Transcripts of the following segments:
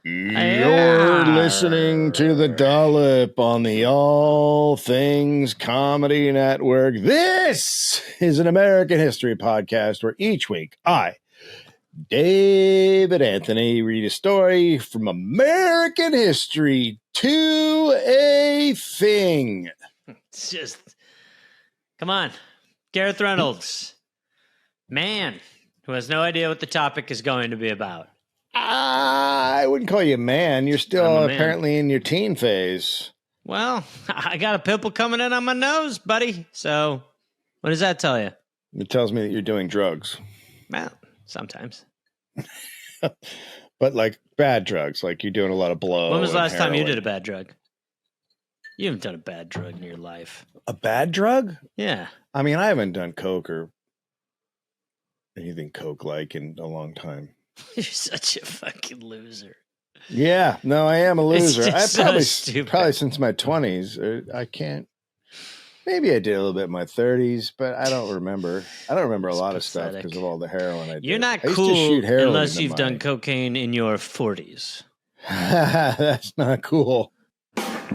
You're listening to the Dollop on the All Things Comedy Network. This is an American history podcast where each week I, David Anthony, read a story from American history to a thing. It's just, come on. Gareth Reynolds, man who has no idea what the topic is going to be about. I wouldn't call you a man. You're still apparently in your teen phase. Well, I got a pimple coming in on my nose, buddy. So what does that tell you? It tells me that you're doing drugs. Well, sometimes. But like bad drugs, like you're doing a lot of blow. When was the last time you did a bad drug? You haven't done a bad drug in your life. A bad drug? Yeah. I mean, I haven't done coke or anything coke-like in a long time. You're such a fucking loser. Yeah, no, I am a loser. I so probably since my 20s. I can't. Maybe I did a little bit in my 30s, but I don't remember. I don't remember a lot of stuff because of all the heroin I did. You're not cool unless you've done cocaine in your 40s. That's not cool.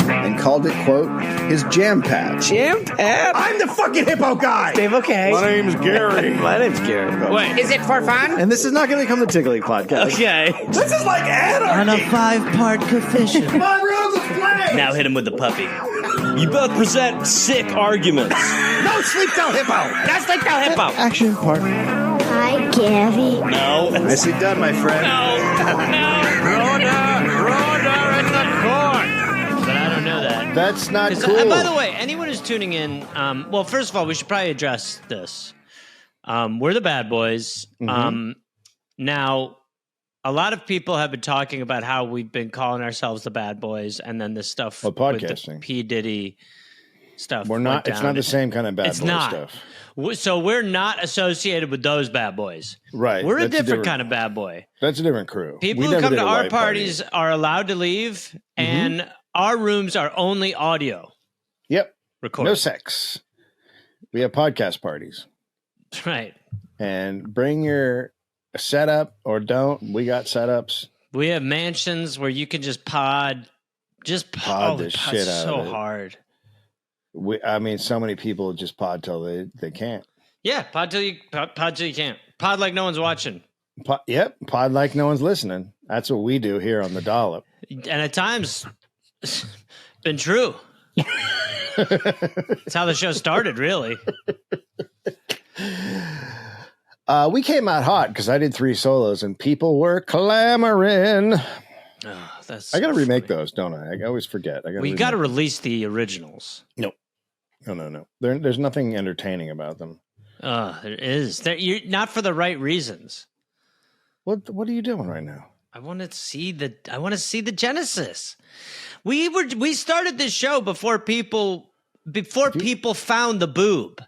And called it, quote, his jam pad. Jam pad? I'm the fucking hippo guy! Dave, okay. My name's Gary. My name's Gary. Wait. Is it for fun? And this is not going to become the Tiggly podcast. Okay. This is like anarchy! On a 5-part coefficient. My rules is play! Now hit him with the puppy. You both present sick arguments. No sleep till hippo! That's like the hippo. Action part. Hi, Gary. No. Nicely done, my friend. Rhoda in the court. But I don't know that. That's not cool. By the way, anyone who's tuning in, well, first of all, we should probably address this. We're the bad boys. Mm-hmm. Now, a lot of people have been talking about how we've been calling ourselves the bad boys, and then this stuff with podcasting. the P. Diddy stuff. We're not. It's not the same kind of bad boy stuff. So we're not associated with those bad boys. Right. We're a different kind of bad boy. That's a different crew. People who come to our parties are allowed to leave, and our rooms are only audio. Yep. Recorded. No sex. We have podcast parties. Right. And bring your setup or don't. We got setups. We have mansions where you can just pod the shit out so of it. hard. I mean, so many people just pod till they can't. Yeah, pod till you can't. Pod like no one's watching. Pod like no one's listening. That's what we do here on the Dollop. And at times, it's been true. That's how the show started, really. We came out hot because I did 3 solos and people were clamoring. Oh, that's I got to remake those, don't I? I always forget. We got to release the originals. No. There's nothing entertaining about them. There is. You're not for the right reasons. What are you doing right now? I want to see the genesis. We started this show before people found the boob.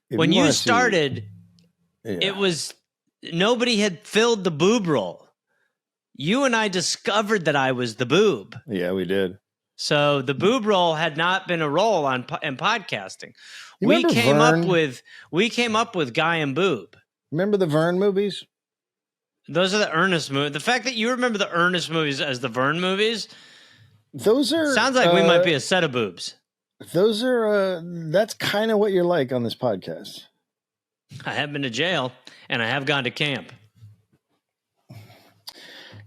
When you started, it was nobody had filled the boob role. You and I discovered that I was the boob. Yeah, we did. So the boob role had not been a role in podcasting. We came up with Guy and Boob. Remember the Vern movies? Those are the Ernest movies. The fact that you remember the Ernest movies as the Vern movies, those are sounds like we might be a set of boobs. Those are that's kind of what you're like on this podcast. I have been to jail and I have gone to camp.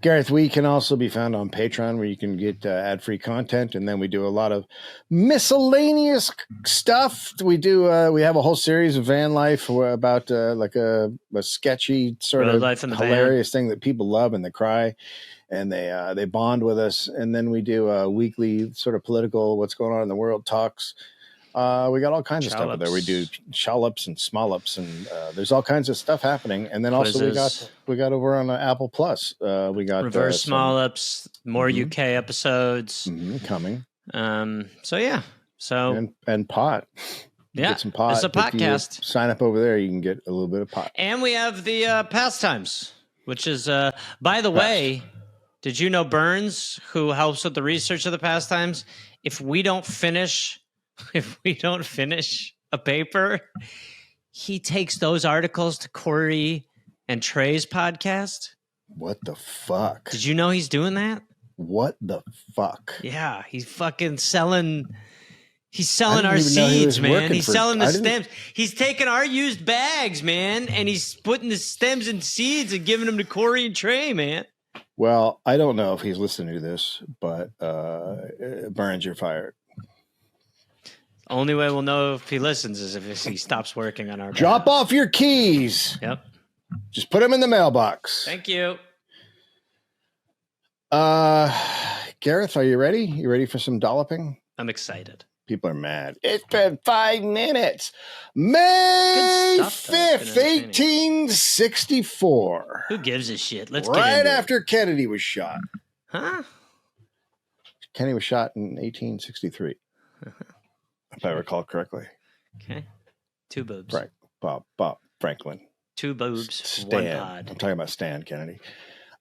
Gareth, we can also be found on Patreon where you can get ad-free content. And then we do a lot of miscellaneous stuff. We have a whole series of van life about like a sketchy sort of hilarious thing that people love and they cry and they bond with us. And then we do a weekly sort of political, what's going on in the world talks. We got all kinds of stuff out there. We do shallops and smallops, and there's all kinds of stuff happening. And then also we got over on Apple Plus. We got reverse smallops, more UK episodes coming. And pot. Yeah, get some pot. It's a podcast. Sign up over there. You can get a little bit of pot. And we have the pastimes, which is by the way. Did you know Burns, who helps with the research of the pastimes, if we don't finish a paper, he takes those articles to Corey and Trey's podcast. What the fuck? Did you know he's doing that? What the fuck? Yeah, he's fucking selling. He's I selling didn't our even know he seeds, was man. working He's for- selling the I didn't- stems. He's taking our used bags, man, and he's putting the stems and seeds and giving them to Corey and Trey, man. Well, I don't know if he's listening to this, but Burns, you're fired. Only way we'll know if he listens is if he stops working on our Drop behalf. off your keys. Yep. Just put them in the mailbox. Thank you. Gareth, are you ready? You ready for some dolloping? I'm excited. People are mad. It's been 5 minutes. May Good stuff, though. It's 5th, been entertaining. 1864. Who gives a shit? Let's get Right into after Kennedy was shot. it. Huh? Kennedy was shot in 1863, if I recall correctly. Okay. 2 boobs. Right. Bob Franklin. 2 boobs, Stan. 1 pod. I'm talking about Stan Kennedy.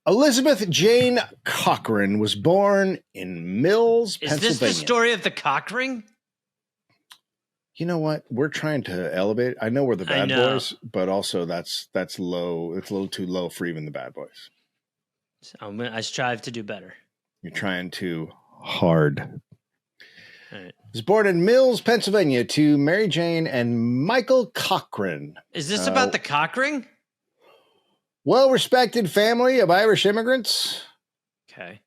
Elizabeth Jane Cochran was born in Mills, Is Pennsylvania. this the story of the cock ring? You know what? We're trying to elevate. I know we're the I bad know. boys, but also that's low. It's a little too low for even the bad boys. I strive to do better. You're trying too hard. All right. Was born in Mills, Pennsylvania, to Mary Jane and Michael Cochran. Is this about the cock ring? Well-respected family of Irish immigrants. Okay.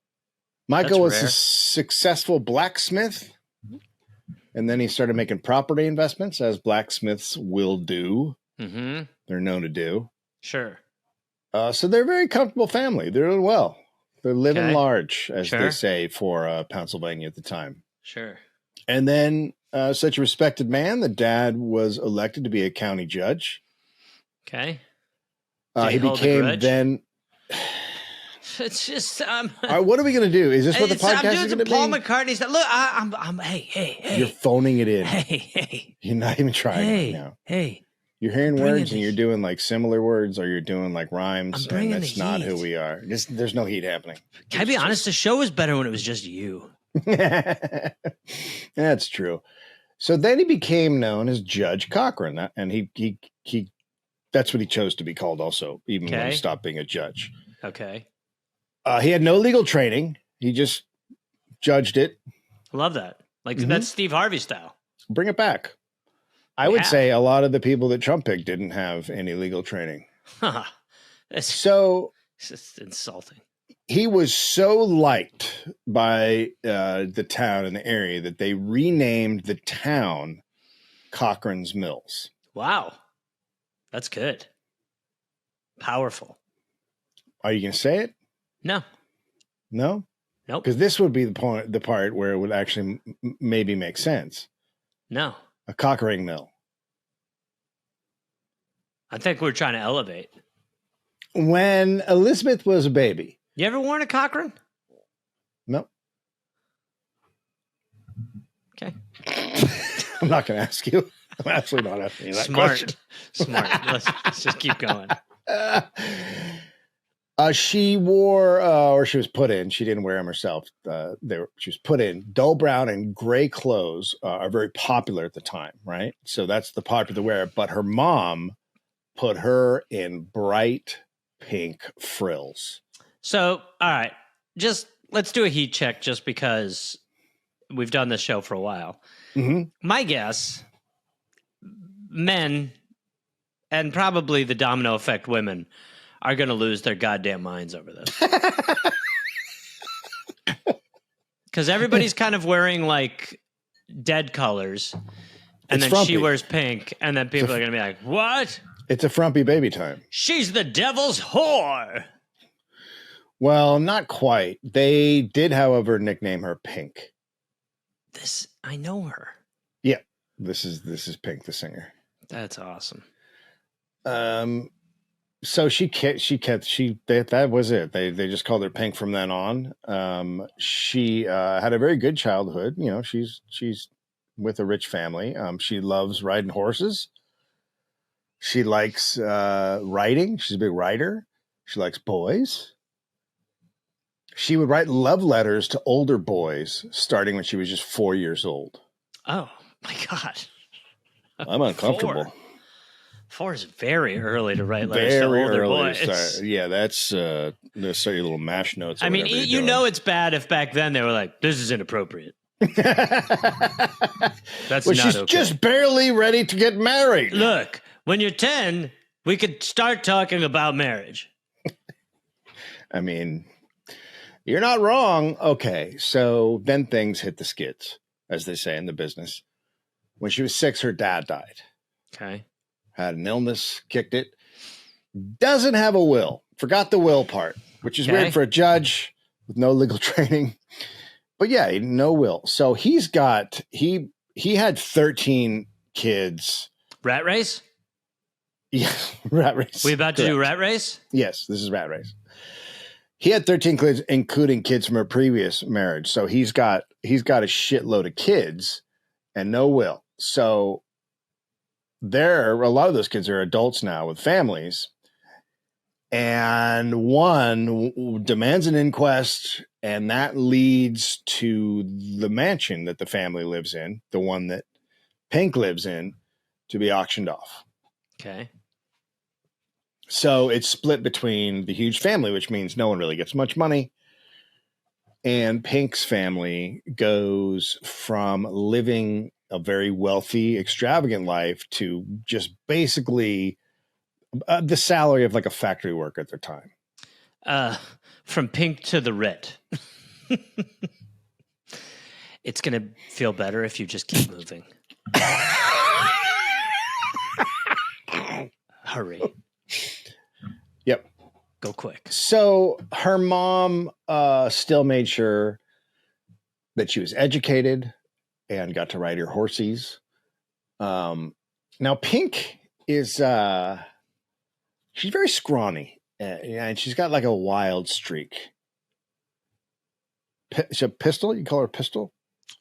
Michael was That's a rare. successful blacksmith, and then he started making property investments, as blacksmiths will do. Mm-hmm. They're known to do. Sure. So they're a very comfortable family. They're doing well. They're living Okay. large, as they Sure. say, for Pennsylvania at the time. Sure. And then such a respected man, the dad was elected to be a county judge. Okay. Did He he hold a became grudge? then... It's just All right, what are we going to do? Is this what the I'm podcast doing is some going to Paul be? McCartney stuff. Look, I'm hey. You're phoning it in. Hey. You're not even trying right now. Hey. You're hearing bringing words and the you're doing like similar words, or you're doing like rhymes, I'm and bringing that's the not heat. who we are. There's no heat happening. Can I be honest? The show was better when it was just you. That's true. So then he became known as Judge Cochran, and he that's what he chose to be called also, even when Okay. he stopped being a judge. Okay. He had no legal training. He just judged it. I love that. Like Mhm. that's Steve Harvey style. Bring it back. I would Yeah. say a lot of the people that Trump picked didn't have any legal training. It's So just insulting. he was so liked by the town and the area that they renamed the town Cochran's Mills. Wow. That's good. Powerful. Are you going to say it? No. No? Nope. Because this would be the part where it would actually maybe make sense. No. A Cockring Mill. I think we're trying to elevate. When Elizabeth was a baby. You ever worn a Cochrane? No. Okay. I'm not going to ask you. I'm absolutely not asking you that Smart. question. Smart. Let's just keep going. She wore, or she was put in, she didn't wear them herself. She was put in. Dull brown and gray clothes are very popular at the time, right? So that's the popular wear. But her mom put her in bright pink frills. So, all right. Just let's do a heat check just because we've done this show for a while. Mm-hmm. My guess, men and probably the domino effect women are going to lose their goddamn minds over this. Because everybody's kind of wearing like dead colors, and It's then frumpy. she wears pink, and then people are going to be like, what? It's a frumpy baby time. She's the devil's whore. Well, not quite. They did, however, nickname her Pink. I know her. Yeah, this is Pink, the singer. That's awesome. So that was it. They just called her Pink from then on. She had a very good childhood. You know, she's with a rich family. She loves riding horses. She likes writing. She's a big writer. She likes boys. She would write love letters to older boys starting when she was just 4 years old. Oh my God. I'm uncomfortable. 4. 4 is very early to write letters to older boys. Yeah, that's start your little mash notes. I mean, you know it's bad if back then they were like, this is inappropriate. That's well, not she's okay. just barely ready to get married. Look, when you're 10, we could start talking about marriage. I mean, you're not wrong. Okay, so then things hit the skids, as they say in the business. When she was 6, her dad died. Okay. Had an illness, kicked it. Doesn't have a will. Forgot the will part, which is weird for a judge with no legal training. But yeah, no will. So he had 13 kids. Rat race? Yeah, rat race. We about to do rat race? Yes, this is rat race. He had 13 kids, including kids from a previous marriage. So he's got a shitload of kids and no will. So a lot of those kids are adults now with families. And one demands an inquest, and that leads to the mansion that the family lives in, the one that Pink lives in, to be auctioned off. Okay. So it's split between the huge family, which means no one really gets much money. And Pink's family goes from living a very wealthy, extravagant life to just basically the salary of like a factory worker at their time. From Pink to the Rit. It's going to feel better if you just keep moving. Hurry. Yep. Go quick. So her mom still made sure that she was educated and got to ride her horses. Now Pink is she's very scrawny, and she's got like a wild streak. She's a pistol. You call her a pistol?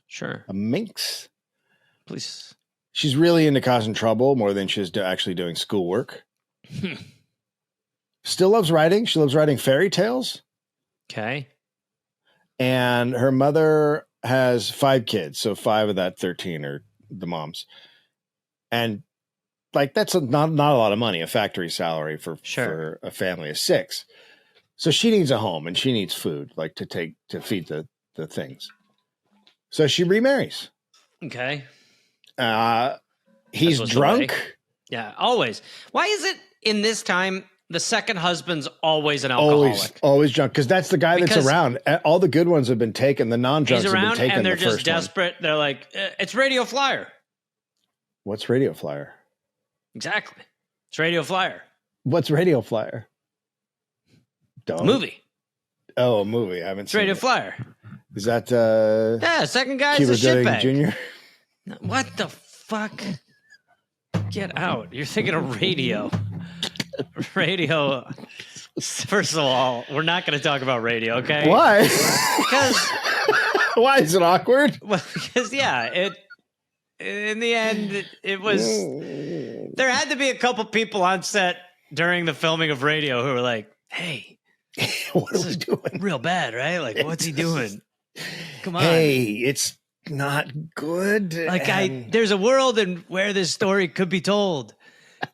Sure. A minx. Please. She's really into causing trouble more than she's actually doing schoolwork. Still loves writing. She loves writing fairy tales. Okay. And her mother has 5 kids. So 5 of that 13 are the mom's. And like, that's not a lot of money, a factory salary for a family of 6. So she needs a home and she needs food, like to feed the things. So she remarries. Okay. He's drunk. Yeah, always. Why is it in this time the second husband's always an alcoholic? Always drunk, because that's the guy that's around. All the good ones have been taken. The non-drunks have been taken. And they're the just first desperate. One. They're like, it's Radio Flyer. What's Radio Flyer? Exactly. It's Radio Flyer. What's Radio Flyer? Don't. Movie. Oh, a movie. I haven't seen Radio it. Flyer. Is that yeah, second guy's Cuba a shitbag. Jr.? What the fuck? Get out. You're thinking of radio. Radio. First of all, we're not going to talk about radio, okay? Why? Because why is it awkward? Well, because in the end, it was. There had to be a couple people on set during the filming of Radio who were like, "Hey, what are we doing? Real bad, right? Like, what's he doing? Come on, hey, it's not good." Like, there's a world where this story could be told.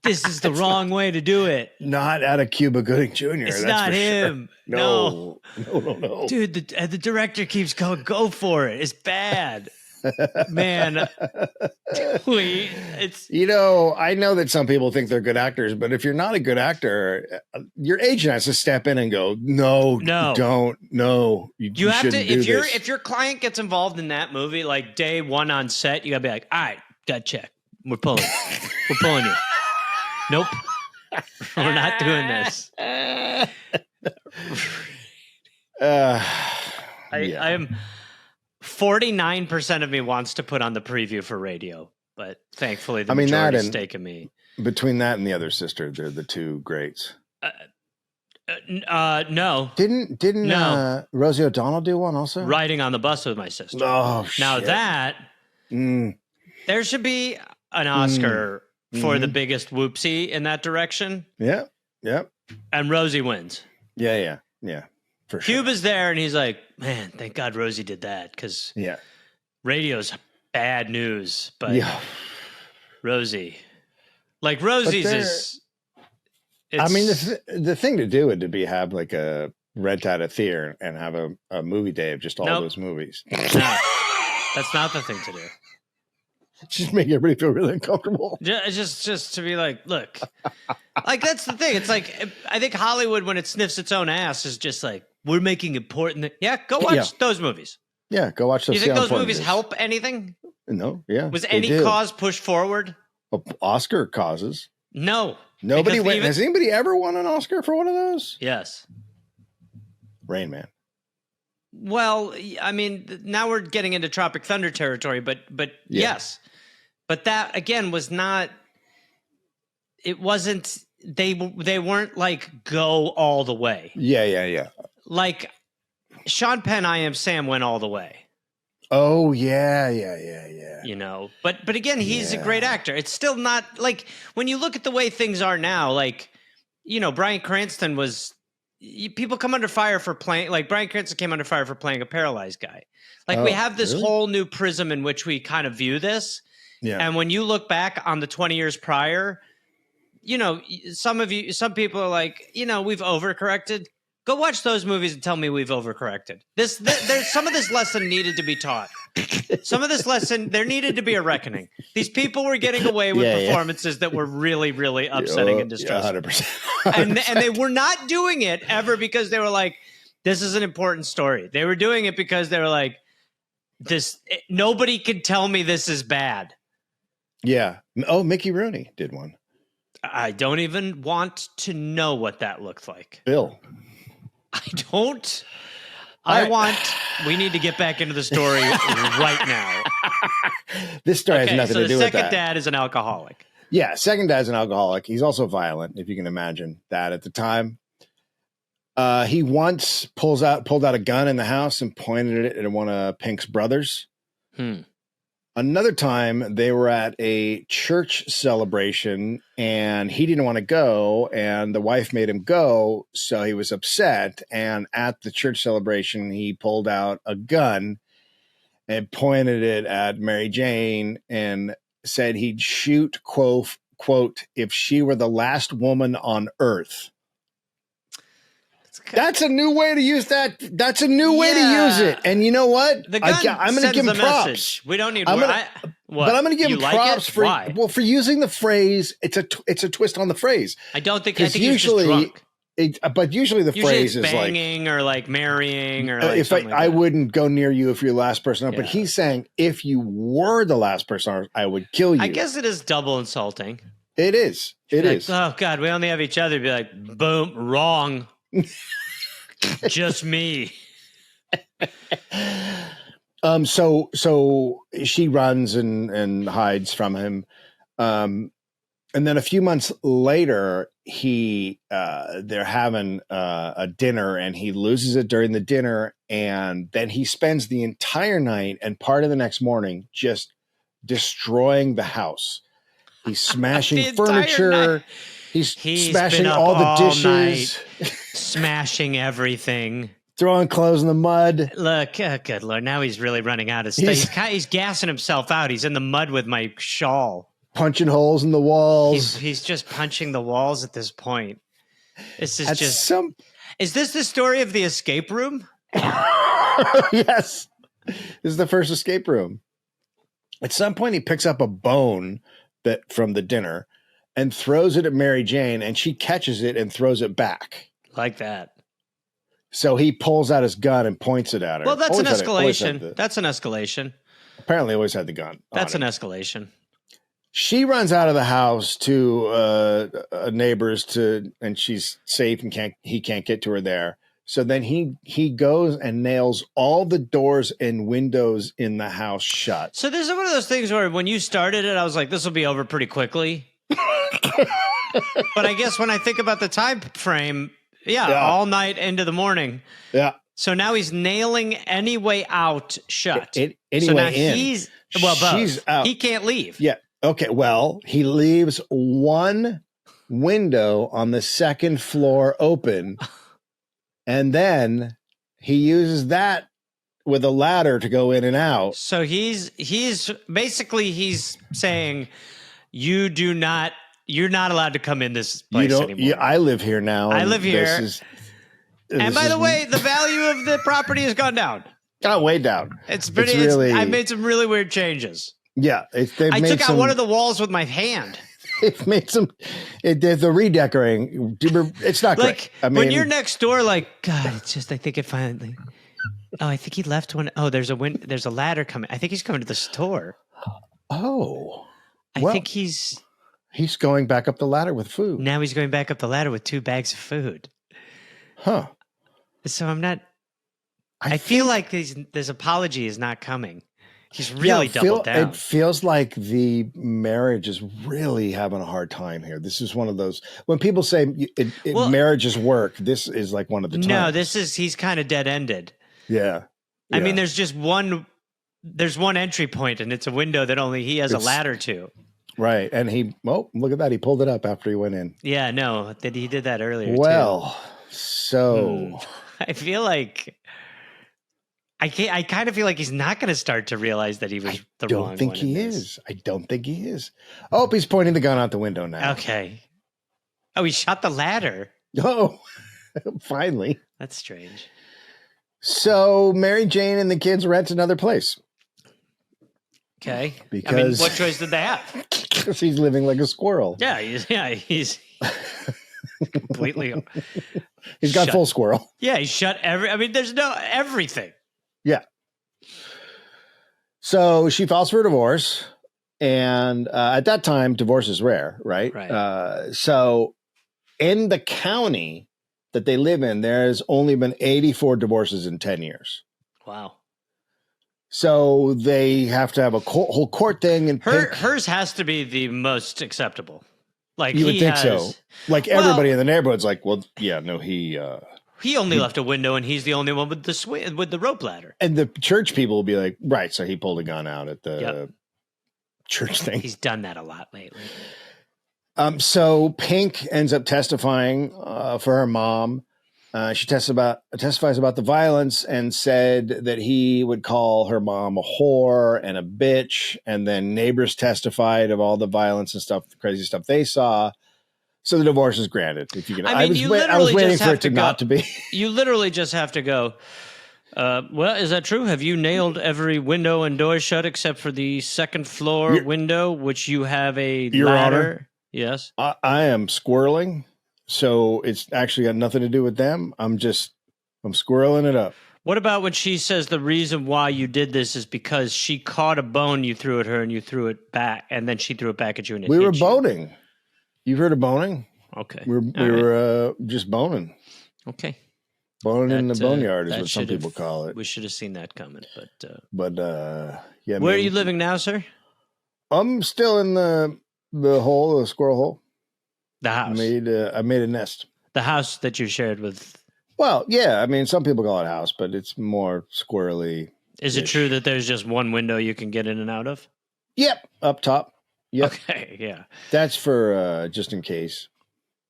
This is the wrong way to do it. Not out of Cuba Gooding Jr. It's that's not for him. Sure. No. Dude, the director keeps going, go for it. It's bad. Man. It's. I know that some people think they're good actors, but if you're not a good actor, your agent has to step in and go, no, don't, no. You have to, if your client gets involved in that movie, like day one on set, you gotta be like, all right, gotta check. We're pulling you. Nope. We're not doing this. I am 49% of me wants to put on the preview for Radio, but thankfully the majority's taken me. Between that and the other sister, they're the two greats. No. Didn't Rosie O'Donnell do one also? Riding on the Bus with My Sister. Oh, now shit. that there should be an Oscar for the biggest whoopsie in that direction. Yeah. Yep. And Rosie wins. Yeah. For sure. Cuba's there and he's like, man, thank God Rosie did that, because Radio's bad news. But Rosie, Like Rosie's is. I mean, the thing to do would be have like a rent out a theater and have a movie day of just all those movies. No, that's not the thing to do. Just make everybody feel really uncomfortable. Just to be like, look, like that's the thing. It's like I think Hollywood, when it sniffs its own ass, is just like we're making important. Yeah, go watch those movies. Yeah, go watch those. You think those movies help anything? No, yeah. Was any cause pushed forward? Oscar causes. No. Nobody went. Has anybody ever won an Oscar for one of those? Yes. Rain Man. Well, I mean, now we're getting into Tropic Thunder territory, but yes. But that again was not. It wasn't. They weren't like go all the way. Yeah. Like Sean Penn, I Am Sam went all the way. Oh yeah. You know, but again, he's a great actor. It's still not like when you look at the way things are now. Like, you know, Bryan Cranston was. People come under fire for playing. Like Bryan Cranston came under fire for playing a paralyzed guy. Like we have this whole new prism in which we kind of view this. Yeah. And when you look back on the 20 years prior, you know, some people are like, you know, we've overcorrected. Go watch those movies and tell me we've overcorrected. There's some of this lesson needed to be taught. Some of this lesson, there needed to be a reckoning. These people were getting away with performances that were really, really upsetting and distressing. 100%. And they were not doing it ever because they were like, this is an important story. They were doing it because they were like, nobody can tell me this is bad. Yeah. Oh, Mickey Rooney did one. I don't even want to know what that looked like. Bill. I don't. We need to get back into the story right now. This story has nothing to do with that. So the second dad is an alcoholic. Yeah, second dad's an alcoholic. He's also violent, if you can imagine that at the time. He once pulled out a gun in the house and pointed it at one of Pink's brothers. Another time, they were at a church celebration, and he didn't want to go, and the wife made him go, so he was upset. And at the church celebration, he pulled out a gun and pointed it at Mary Jane and said he'd shoot, quote, if she were the last woman on earth. That's a new way to use that. That's a new way to use it. And you know what? I'm going to give him props. Message. We don't need. But I'm going to give him props for using the phrase. It's a twist on the phrase. I think usually he's just drunk. But usually the phrase it's is banging or like marrying or like if I wouldn't go near you if you're the last person. But he's saying if you were the last person, I would kill you. I guess it is double insulting. It is. It is. Oh God, we only have each other. Be like, boom, wrong. Just me. So she runs and hides from him. And then a few months later, they're having a dinner, and he loses it during the dinner, and then he spends the entire night and part of the next morning just destroying the house. He's smashing furniture. He's smashing all the dishes, smashing everything, throwing clothes in the mud. Look, good Lord. Now he's really running out of stuff. He's gassing himself out. He's in the mud with my shawl. Punching holes in the walls. He's just punching the walls at this point. This is Is this the story of the escape room? Yes. This is the first escape room. At some point, he picks up a bone from the dinner and throws it at Mary Jane, and she catches it and throws it back. Like that. So he pulls out his gun and points it at her. Well, that's an escalation. That's an escalation. Apparently always had the gun. That's an escalation. She runs out of the house to neighbors and she's safe and he can't get to her there. So then he goes and nails all the doors and windows in the house shut. So this is one of those things where when you started it, I was like, this will be over pretty quickly. But I guess when I think about the time frame, all night into the morning. Yeah. So now he's nailing any way out shut. Any so way now in. She's out. He can't leave. Yeah. Okay. Well, he leaves one window on the second floor open, and then he uses that with a ladder to go in and out. So he's basically saying, you do not You're not allowed to come in this place anymore. Yeah, I live here now. I live here. And by the way, the value of the property has gone down. Got way down. It's really. I made some really weird changes. Yeah, I took out one of the walls with my hand. It made some. The redecorating. It's not like great. when you're next door. Like God, it's just. I think it finally. Oh, I think he left one. Oh, there's a ladder coming. I think he's coming to the store. Oh, I think he's going back up the ladder with food. Now he's going back up the ladder with 2 bags of food. Huh. So I'm not. I feel like this apology is not coming. He's really doubled down. It feels like the marriage is really having a hard time here. This is one of those when people say marriages work. This is like one of the times. No, he's kind of dead ended. Yeah. I mean, there's just one. There's one entry point, and it's a window that only he has a ladder to. Right, and look at that. He pulled it up after he went in. Yeah, no, he did that earlier. Well, so I feel like. I kind of feel like he's not going to start to realize that he was the wrong one. I don't think he is. Oh, he's pointing the gun out the window now. Okay. Oh, he shot the ladder. Oh, finally. That's strange. So Mary Jane and the kids rent another place. Okay. Because what choice did they have? Because he's living like a squirrel. Yeah, he's completely. He's got full squirrel. Yeah, he shut there's everything. Yeah. So she files for a divorce, and at that time, divorce is rare, right? Right. So in the county that they live in, there's only been 84 divorces in 10 years. Wow. So they have to have a whole court thing. And hers has to be the most acceptable. Like you would think so. Like everybody in the neighborhood's like, well, yeah, no, he only left a window, and he's the only one with the rope ladder. And the church people will be like, right, so he pulled a gun out at the church thing. He's done that a lot lately. So Pink ends up testifying for her mom. She testifies about the violence and said that he would call her mom a whore and a bitch. And then neighbors testified of all the violence and stuff, the crazy stuff they saw. So the divorce is granted. If you can, I was waiting for it to not to be. You literally just have to go. Well, is that true? Have you nailed every window and door shut except for the second floor window, which you have a Your ladder? Honor, yes. I am squirreling, so it's actually got nothing to do with them. I'm squirreling it up. What about when she says the reason why you did this is because she caught a bone you threw at her and you threw it back, and then she threw it back at you and we were boning. You've heard of boning? Okay. We were just boning. Okay. Boning in the boneyard is what some people call it. We should have seen that coming, but yeah. Where are you living now, sir? I'm still in the squirrel hole. The house. I made a nest. The house that you shared with. Well, yeah. I mean, some people call it house, but it's more squirrely. Is it true that there's just one window you can get in and out of? Yep, up top. Yep. Okay, yeah. That's for just in case.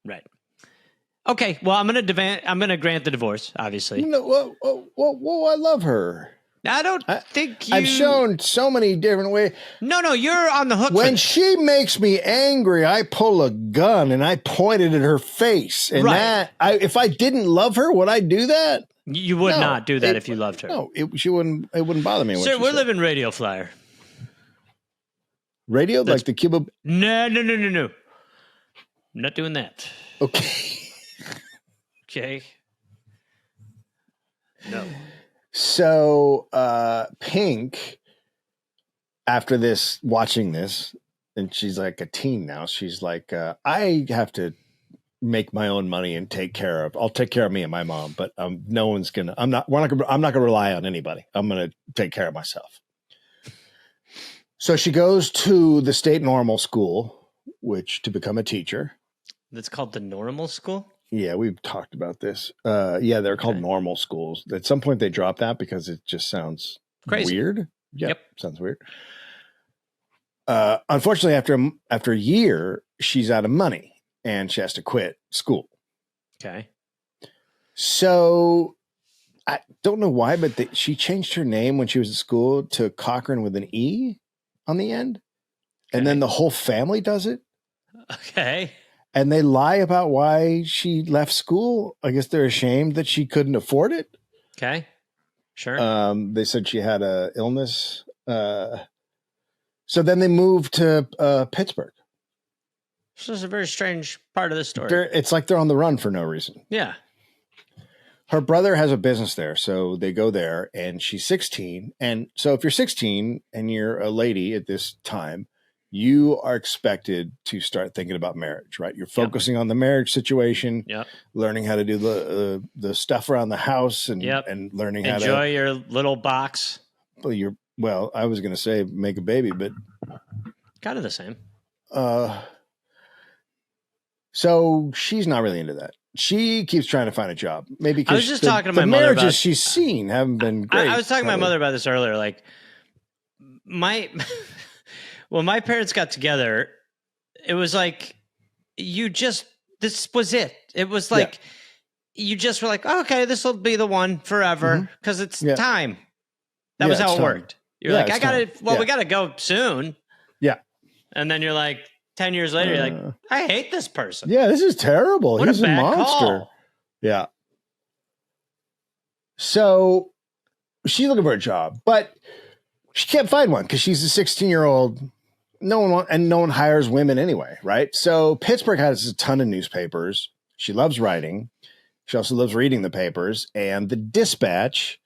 Right. Okay, well, I'm gonna grant the divorce, obviously. No, I love her. I don't think you... I've shown so many different ways. No, you're on the hook. When she makes me angry, I pull a gun and I point it at her face. And if I didn't love her, would I do that? You would not do that if you loved her. No, it wouldn't bother me. Sir, we're living Radio Flyer. Radio? Like the Cuba? No. I'm not doing that. Okay. Okay. No. So Pink, after watching this, and she's like a teen now, she's like, I have to make my own money and I'll take care of me and my mom, but no one's gonna, I'm not gonna rely on anybody. I'm gonna take care of myself. So she goes to the state normal school, to become a teacher. That's called the normal school? Yeah, we've talked about this. Yeah, they're called normal schools. At some point they dropped that because it just sounds crazy. Weird. Yep. Sounds weird. Unfortunately, after a year, she's out of money and she has to quit school. Okay. So I don't know why, but she changed her name when she was at school to Cochran with an E on the end. And then the whole family does it. Okay. And they lie about why she left school. I guess they're ashamed that she couldn't afford it. Okay. Sure. They said she had a illness. So then they moved to Pittsburgh. This is a very strange part of the story. It's like they're on the run for no reason. Yeah. Her brother has a business there, so they go there, and she's 16. And so if you're 16 and you're a lady at this time, you are expected to start thinking about marriage, right? You're focusing on the marriage situation, learning how to do the stuff around the house, and learning how to enjoy your little box. Well, I was going to say make a baby, but kind of the same. So she's not really into that. She keeps trying to find a job. Maybe because I was just talking to my the mother marriages about, she's seen haven't been great. I was talking to my mother about this earlier. Like when my parents got together, it was like this was it. It was like you just were like, oh, okay, this will be the one forever because it's time. That was how it worked. You're like, I got to. Well, we got to go soon. Yeah, and then you're like. 10 years later, you're like, I hate this person. Yeah, this is terrible. What He's a bad monster. Call. Yeah. So she's looking for a job, but she can't find one because she's a 16-year-old. No one hires women anyway, right? So Pittsburgh has a ton of newspapers. She loves writing. She also loves reading the papers. And the Dispatch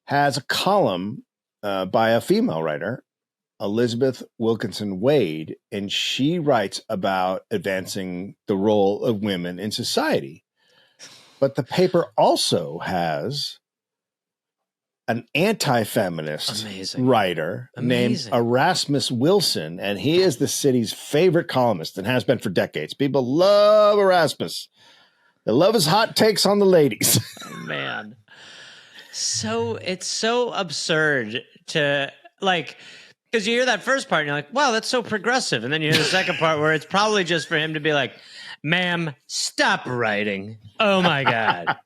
has a column by a female writer, Elizabeth Wilkinson Wade, and she writes about advancing the role of women in society. But the paper also has an anti-feminist writer named Erasmus Wilson, and he is the city's favorite columnist and has been for decades. People love Erasmus. They love his hot takes on the ladies. Oh, man. So it's so absurd to like... Because you hear that first part and you're like, wow, that's so progressive. And then you hear the second part where it's probably just for him to be like, ma'am, stop writing. Oh, my God.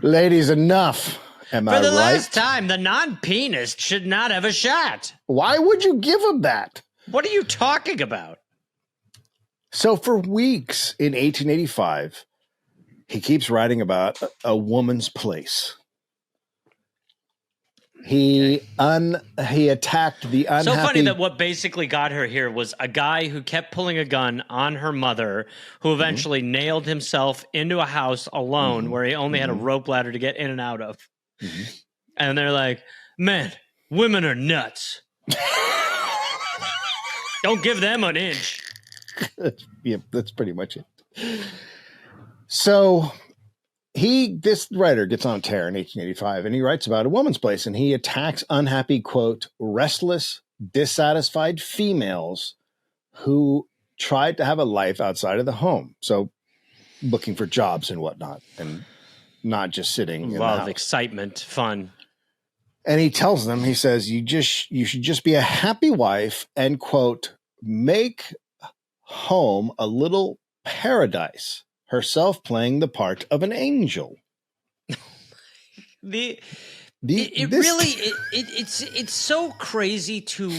Ladies, enough. Am I right? For the last time, the non-penis should not have a shot. Why would you give him that? What are you talking about? So for weeks in 1885, he keeps writing about a woman's place. He attacked the unhappy... So funny that what basically got her here was a guy who kept pulling a gun on her mother, who eventually nailed himself into a house alone where he only had a rope ladder to get in and out of. And they're like, man, women are nuts. Don't give them an inch. Yeah, that's pretty much it. So... This writer gets on tear in 1885 and he writes about a woman's place and he attacks unhappy, quote, restless, dissatisfied females who tried to have a life outside of the home. So looking for jobs and whatnot and not just sitting in the house. Excitement, fun. And he tells them, he says, you should just be a happy wife and, quote, make home a little paradise. Herself playing the part of an angel. It's so crazy to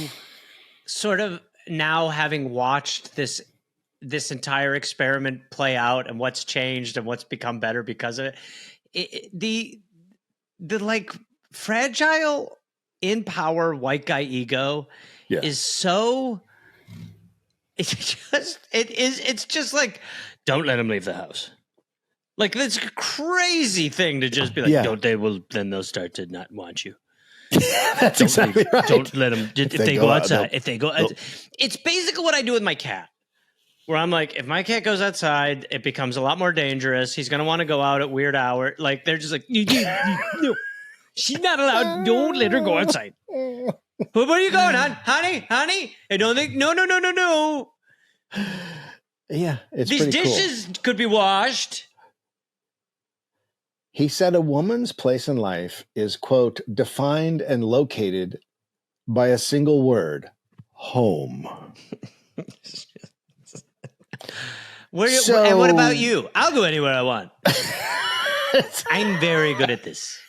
sort of now having watched this entire experiment play out and what's changed and what's become better because of it. The like fragile in power white guy ego is so. It's just like. Don't let him leave the house. Like, that's a crazy thing to just be like, then they'll start to not want you. That's exactly right. Don't let them, if they go outside. It's basically what I do with my cat. Where I'm like, if my cat goes outside, it becomes a lot more dangerous. He's going to want to go out at weird hours. Like, they're just like, no, she's not allowed. Don't let her go outside. Where are you going, honey? I don't think, no. Yeah, it's these pretty dishes could be washed. He said a woman's place in life is, quote, defined and located by a single word, home. And what about you? I'll go anywhere I want. I'm very good at this.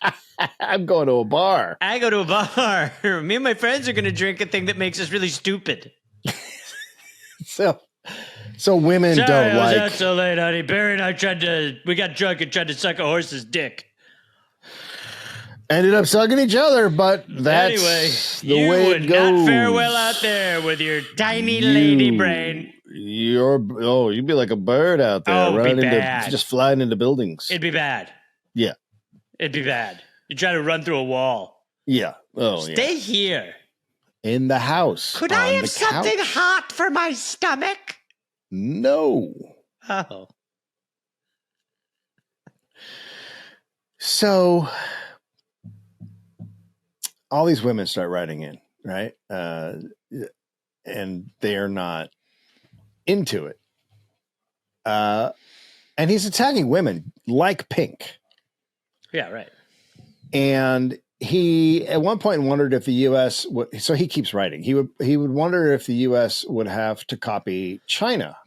I'm going to a bar. I go to a bar. Me and my friends are going to drink a thing that makes us really stupid. So So women Sorry, don't I was like. out so late, honey. Barry and I we got drunk and tried to suck a horse's dick. Ended up sucking each other, but that's the you way would it goes. not fare well out there with your tiny lady brain. You'd be like a bird out there, Oh, it'd be running bad. just flying into buildings. It'd be bad. Yeah. It'd be bad. You try to run through a wall. Yeah. Oh, Stay here. In the house. Could I have something hot for my stomach? No. Oh. So all these women start writing in, right? And they're not into it. And he's attacking women like Pink. Yeah, right. And he at one point wondered if the U.S. so he keeps writing. He would wonder if the U.S. would have to copy China,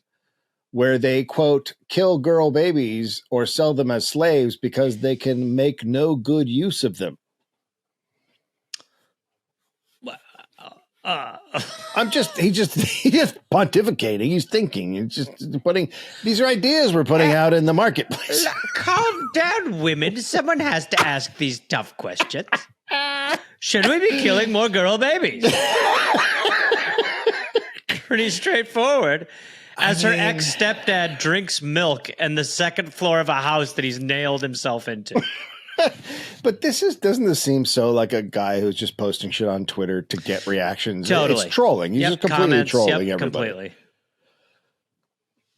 where they, quote, kill girl babies or sell them as slaves because they can make no good use of them. He's just pontificating. He's thinking. He's just putting, these are ideas we're putting out in the marketplace. Calm down, women. Someone has to ask these tough questions. Should we be killing more girl babies? Pretty straightforward. As her ex-stepdad drinks milk in the second floor of a house that he's nailed himself into. But doesn't this seem so like a guy who's just posting shit on Twitter to get reactions? Totally. It's trolling. He's just completely trolling everybody. Completely.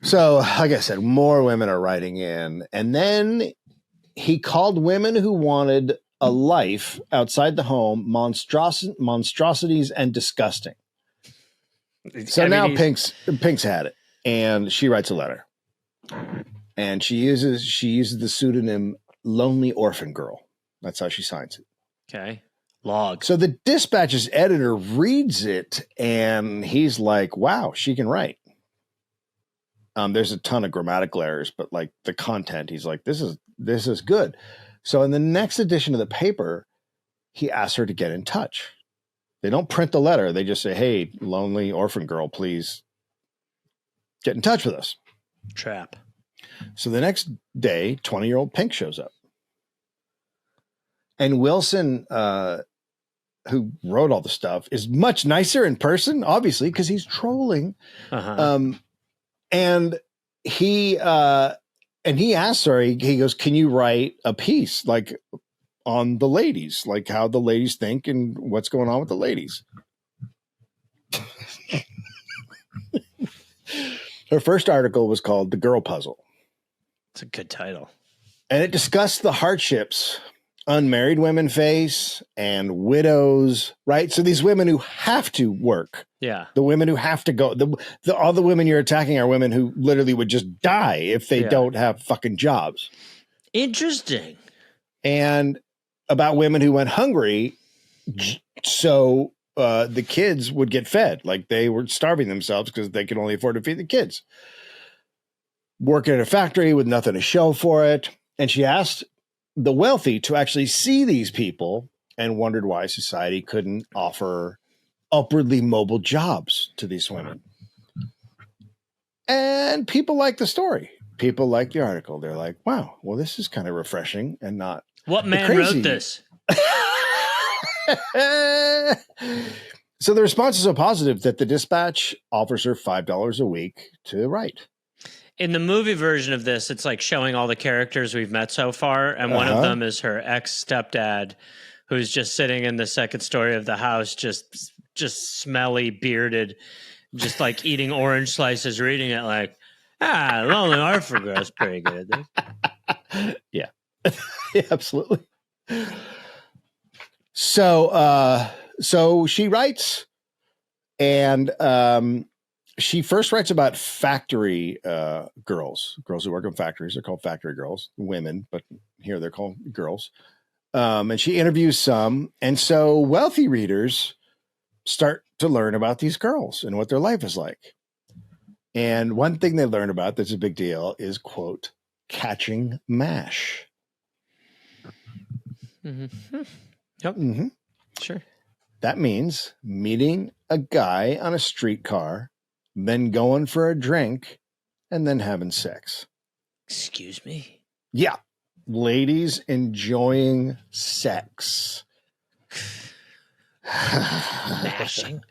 So, like I said, more women are writing in. And then he called women who wanted a life outside the home monstrosities and disgusting. So now Pink's had it. And she writes a letter. And she uses the pseudonym Lonely Orphan Girl. That's how she signs it. Okay. Log. So the Dispatch's editor reads it and he's like, wow, she can write. There's a ton of grammatical errors, but like the content, he's like, this is good. So in the next edition of the paper, he asks her to get in touch. They don't print the letter. They just say, hey, Lonely Orphan Girl, please get in touch with us. Trap. So the next day, 20-year-old Pink shows up. And Wilson, who wrote all the stuff, is much nicer in person, obviously, because he's trolling. Uh-huh. And he asks her, he goes, can you write a piece like on the ladies, like how the ladies think and what's going on with the ladies? Her first article was called The Girl Puzzle. It's a good title. And it discussed the hardships unmarried women face and widows, right? So these women who have to work. Yeah. The women who have to go. All the women you're attacking are women who literally would just die if they don't have fucking jobs. Interesting. And about women who went hungry so the kids would get fed. Like they were starving themselves because they could only afford to feed the kids. Working in a factory with nothing to show for it. And she asked the wealthy to actually see these people and wondered why society couldn't offer upwardly mobile jobs to these women. And people like the story. People like the article. They're like, wow, well, this is kind of refreshing and not. What man wrote this? So the response is so positive that the Dispatch offers her $5 a week to write. In the movie version of this, it's like showing all the characters we've met so far. And one of them is her ex-stepdad, who's just sitting in the second story of the house, just smelly, bearded, just like eating orange slices, reading it like, Lonely Orphan Girl's pretty good at this. Yeah. Yeah, absolutely. So she writes, and she first writes about factory girls who work in factories. They're called factory girls, women, but here they're called girls. And she interviews some. And so wealthy readers start to learn about these girls and what their life is like. And one thing they learn about that's a big deal is, quote, catching MASH. Mm-hmm. Yep. Mm-hmm. Sure. That means meeting a guy on a streetcar, then going for a drink, and then having sex. Excuse me? Yeah. Ladies enjoying sex. Mashing.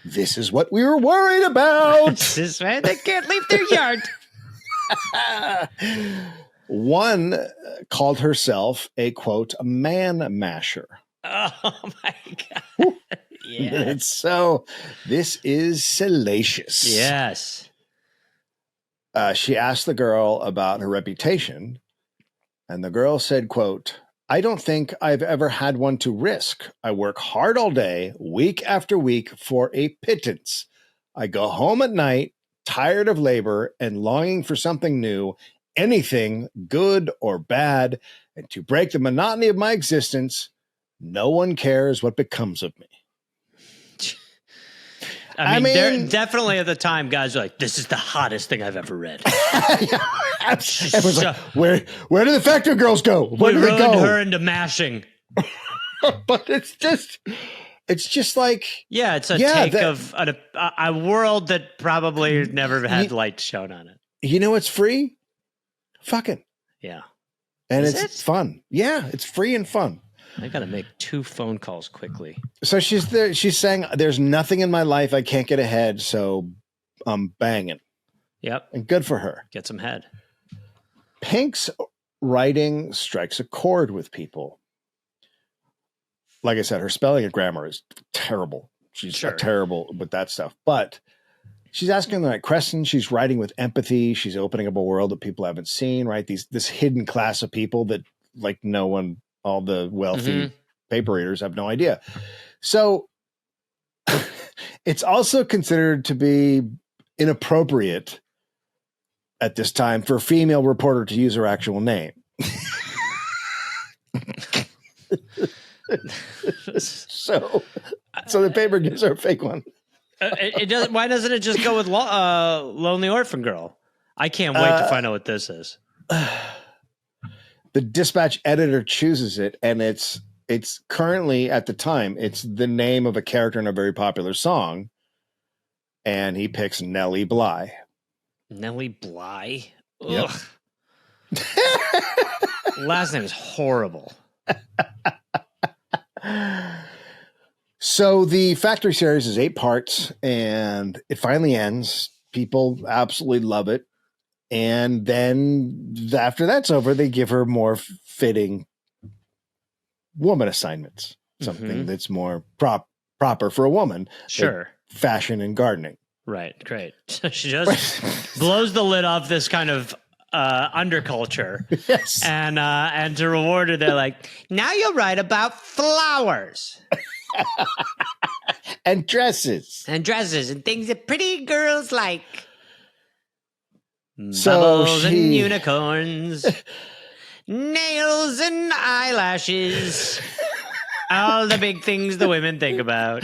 This is what we were worried about. This is why they can't leave their yard. One called herself a, quote, man masher. Oh, my God. Yeah. So this is salacious. Yes. She asked the girl about her reputation, and the girl said, quote, I don't think I've ever had one to risk. I work hard all day, week after week, for a pittance. I go home at night, tired of labor and longing for something new, anything, good or bad, and to break the monotony of my existence, no one cares what becomes of me. I mean, there, definitely at the time, guys were like, this is the hottest thing I've ever read. Everyone's like, where do the factory girls go? Where do they go? Her into mashing. But it's just like, yeah, it's a take of a world that probably never had light shown on it. You know, it's free. Fucking. Yeah. And it's fun. Yeah, it's free and fun. I got to make 2 phone calls quickly. So she's there. She's saying, there's nothing in my life I can't get ahead, so I'm banging. Yep. And good for her. Get some head. Pink's writing strikes a chord with people. Like I said, her spelling and grammar is terrible. She's terrible with that stuff. But she's asking the right questions. She's writing with empathy. She's opening up a world that people haven't seen, right? This hidden class of people that like no one, all the wealthy paper readers have no idea. So it's also considered to be inappropriate at this time for a female reporter to use her actual name. So the paper gives her a fake one. It doesn't. Why doesn't it just go with Lonely Orphan Girl? I can't wait to find out what this is. The Dispatch editor chooses it, and it's currently, at the time, it's the name of a character in a very popular song, and he picks Nellie Bly. Nellie Bly? Yep. Last name is horrible. So the Factory series is 8 parts, and it finally ends. People absolutely love it. And then after that's over, they give her more fitting woman assignments, something that's more proper for a woman. Sure. Like fashion and gardening. Right. Great. So she just blows the lid off this kind of underculture. Yes. And to reward her, they're like, now you'll write about flowers. And dresses. And things that pretty girls like. So bubbles and unicorns, nails and eyelashes, all the big things the women think about.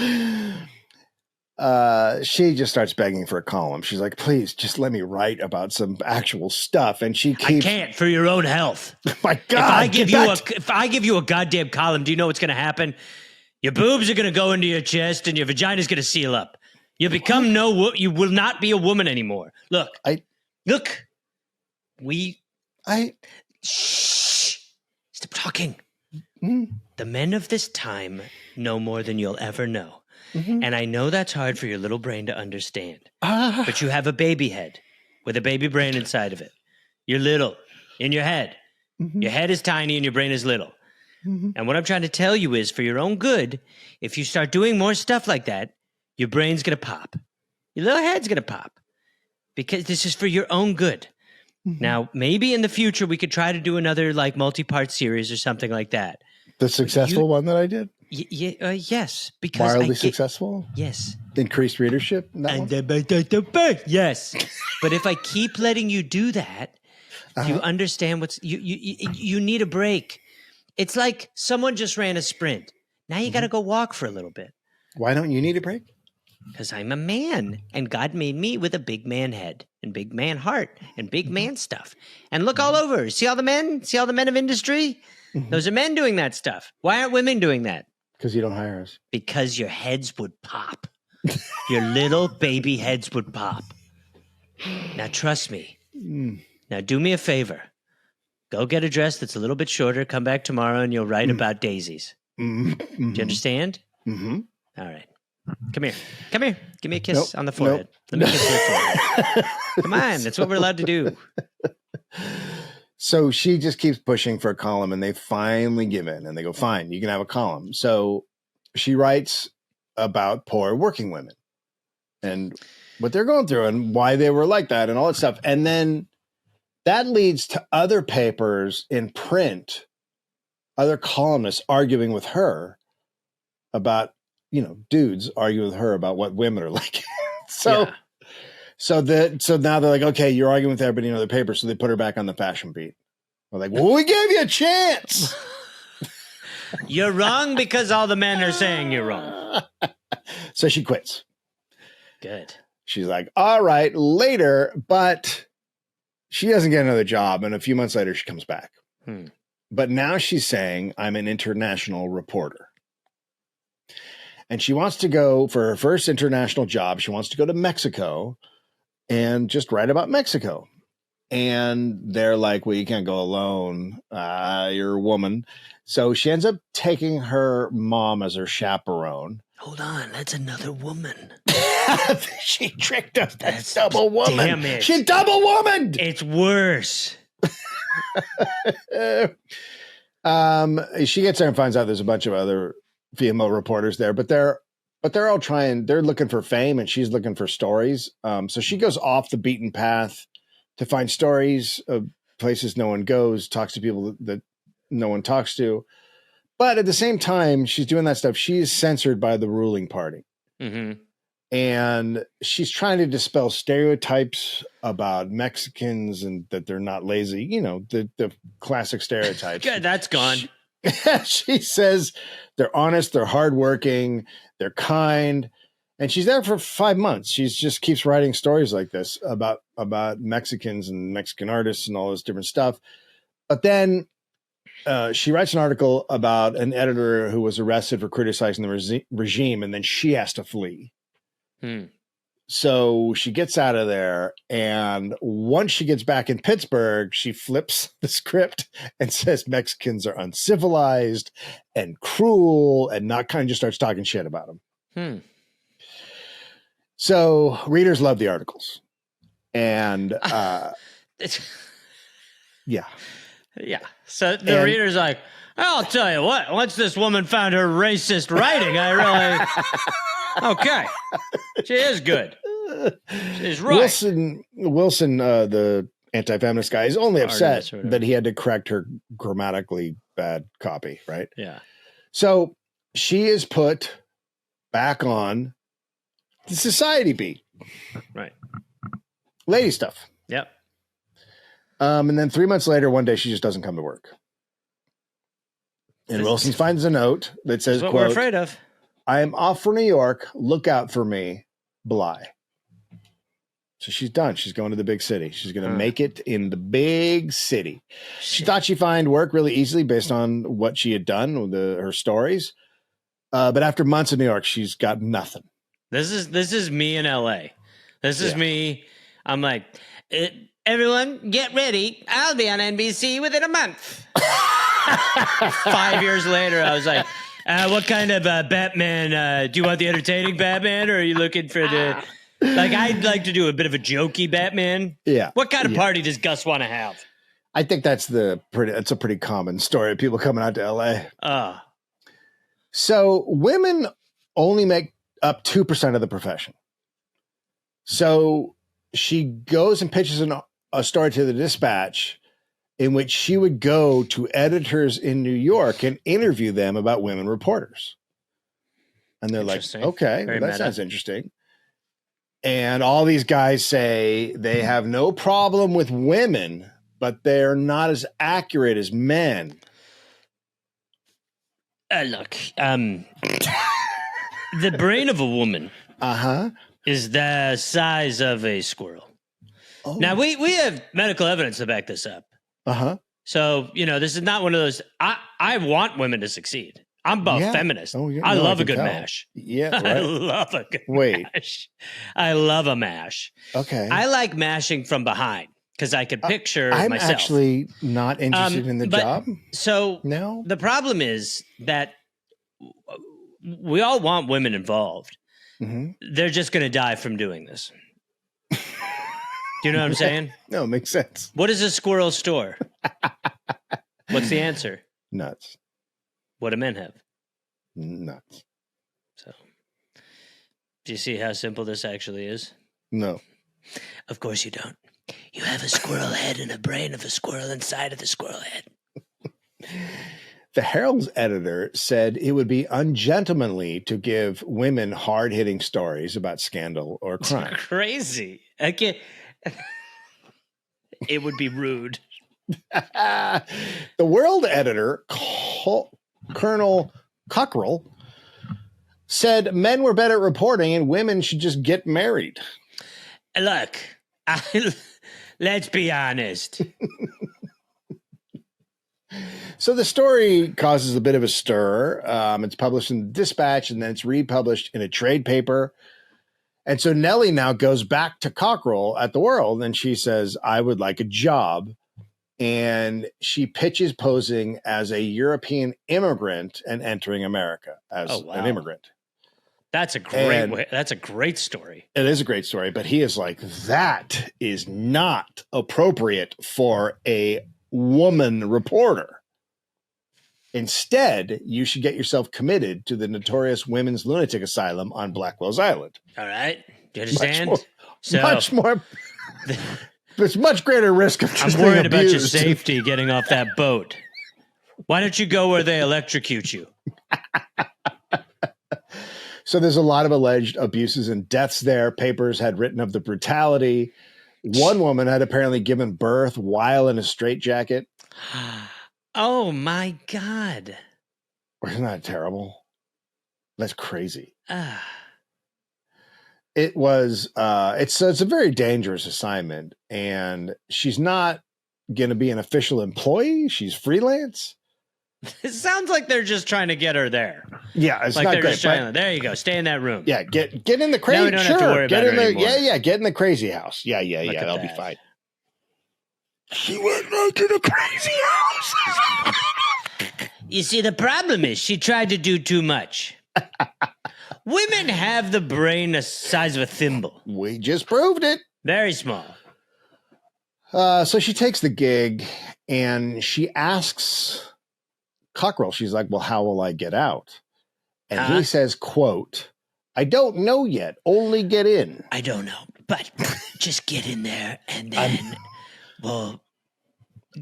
She just starts begging for a column. She's like, please, just let me write about some actual stuff. And she keeps... I can't, for your own health. My God. If I give you a goddamn column, do you know what's going to happen? Your boobs are going to go into your chest and your vagina's going to seal up. You'll become you will not be a woman anymore. Look. Shh. Stop talking. The men of this time know more than you'll ever know. And I know that's hard for your little brain to understand. But you have a baby head with a baby brain inside of it. You're little in your head. Your head is tiny and your brain is little. And what I'm trying to tell you is, for your own good, if you start doing more stuff like that, your brain's going to pop. Your little head's going to pop. Because this is for your own good. Now, maybe in the future we could try to do another like multi-part series or something like that. The successful one that I did? Yes. Because Wildly successful? Yes. Increased readership? Yes. But if I keep letting you do that, you understand you need a break. It's like someone just ran a sprint. Now you got to go walk for a little bit. Why don't you need a break? Because I'm a man, and God made me with a big man head and big man heart and big man stuff. And look all over. See all the men? See all the men of industry? Those are men doing that stuff. Why aren't women doing that? Because you don't hire us. Because your heads would pop. your little baby heads would pop. Now, trust me. Now, do me a favor. Go get a dress that's a little bit shorter. Come back tomorrow and you'll write about daisies. Do you understand? Mm-hmm. All right. Come here. Come here. Give me a kiss on the forehead. Let me kiss your forehead. Come on. That's what we're allowed to do. So she just keeps pushing for a column, and they finally give in, and they go, fine, you can have a column. So she writes about poor working women and what they're going through and why they were like that and all that stuff. And then that leads to other papers in print, other columnists arguing with her about, dudes arguing with her about what women are like. So now they're like, okay, you're arguing with everybody in other papers. So they put her back on the fashion beat. We're like, well, we gave you a chance. You're wrong because all the men are saying you're wrong. So she quits. Good. She's like, all right, later. But she doesn't get another job. And a few months later, she comes back. But now she's saying, I'm an international reporter. And she wants to go for her first international job. She wants to go to Mexico and just write about Mexico. And they're like, well, you can't go alone. You're a woman. So she ends up taking her mom as her chaperone. Hold on. That's another woman. She tricked us. That's double woman. Damn it. She double woman. It's worse. She gets there and finds out there's a bunch of other female reporters there, but they're all they're looking for fame, and she's looking for stories. So she goes off the beaten path to find stories of places no one goes, talks to people that no one talks to. But at the same time, she's doing that stuff. She is censored by the ruling party. Mm-hmm. And she's trying to dispel stereotypes about Mexicans and that they're not lazy, the classic stereotypes. Good, that's gone. She says they're honest, they're hardworking, they're kind. And she's there for 5 months. She just keeps writing stories like this about Mexicans and Mexican artists and all this different stuff. But then she writes an article about an editor who was arrested for criticizing the regime, and then she has to flee. So she gets out of there, and once she gets back in Pittsburgh, she flips the script and says Mexicans are uncivilized and cruel, and not kind of just starts talking shit about them. So readers love the articles. And yeah. So the reader's like, I'll tell you what, once this woman found her racist writing, I really, okay, she is good. She's right. Wilson, the anti-feminist guy, is only upset that he had to correct her grammatically bad copy, right? Yeah. So she is put back on the society beat. Right. Lady stuff. Yep. And then 3 months later, one day she just doesn't come to work. And Wilson finds a note that says, what quote, we're afraid of. I am off for New York. Look out for me, Bly. So she's done. She's going to the big city. She's going to make it in the big city. She thought she'd find work really easily based on what she had done with her stories. But after months in New York, she's got nothing. This is me in LA. This is me. I'm like, everyone get ready. I'll be on NBC within a month. 5 years later, I was like, what kind of Batman? Do you want the entertaining Batman, or are you looking for the... Like, I'd like to do a bit of a jokey Batman. Yeah. What kind of party does Gus want to have? I think that's a pretty common story of people coming out to LA. So women only make up 2% of the profession. So she goes and pitches a story to the Dispatch in which she would go to editors in New York and interview them about women reporters. And they're like, okay, well, that sounds interesting. And all these guys say they have no problem with women, but they're not as accurate as men. Look, the brain of a woman is the size of a squirrel. Oh. Now, we have medical evidence to back this up. So, this is not one of those. I want women to succeed. I'm both Yeah. feminist. Oh, yeah. I No, love I a can good tell. mash. Yeah, I right. love a good Wait. mash. I love a mash. Okay. I like mashing from behind because I could picture I'm myself. actually not interested in the but- job. So No. the problem is that we all want women involved. Mm-hmm. They're just going to die from doing this. Do you know what I'm saying? No, it makes sense. What does a squirrel store? What's the answer? Nuts. What do men have? Nuts. So, do you see how simple this actually is? No. Of course you don't. You have a squirrel head and a brain of a squirrel inside of the squirrel head. The Herald's editor said it would be ungentlemanly to give women hard-hitting stories about scandal or crime. Crazy. I can't. It would be rude. The World editor, Colonel Cockrell, said men were better at reporting and women should just get married. Look, let's be honest. So the story causes a bit of a stir. It's published in the Dispatch and then it's republished in a trade paper. And so Nellie now goes back to Cockrell at the World and she says, I would like a job. And she pitches posing as a European immigrant and entering America as an immigrant. That's a great way. That's a great story. It is a great story, but he is like, that is not appropriate for a woman reporter. Instead, you should get yourself committed to the notorious women's lunatic asylum on Blackwell's Island. All right. Do you understand? Much more. There's much greater risk of just I'm worried being about your abused. safety getting off that boat. Why don't you go where they electrocute you? So there's a lot of alleged abuses and deaths there. Papers had written of the brutality. One woman had apparently given birth while in a straitjacket. Oh, my God. Isn't that terrible? That's crazy. Ah. It was, it's a very dangerous assignment, and she's not going to be an official employee. She's freelance. It sounds like they're just trying to get her there. Yeah, it's like not they're great. just trying to, there you go. Stay in that room. Yeah, get in the crazy. Now we don't have to worry get about in her the anymore. get in the crazy house. Yeah, Look at that'll be that. fine. She went right to the crazy house. You see, the problem is she tried to do too much. Women have the brain the size of a thimble. We just proved it. Very small. So she takes the gig and she asks Cockrell, she's like, well, how will I get out? And he says, quote, I don't know yet. Only get in. I don't know, but just get in there and then we'll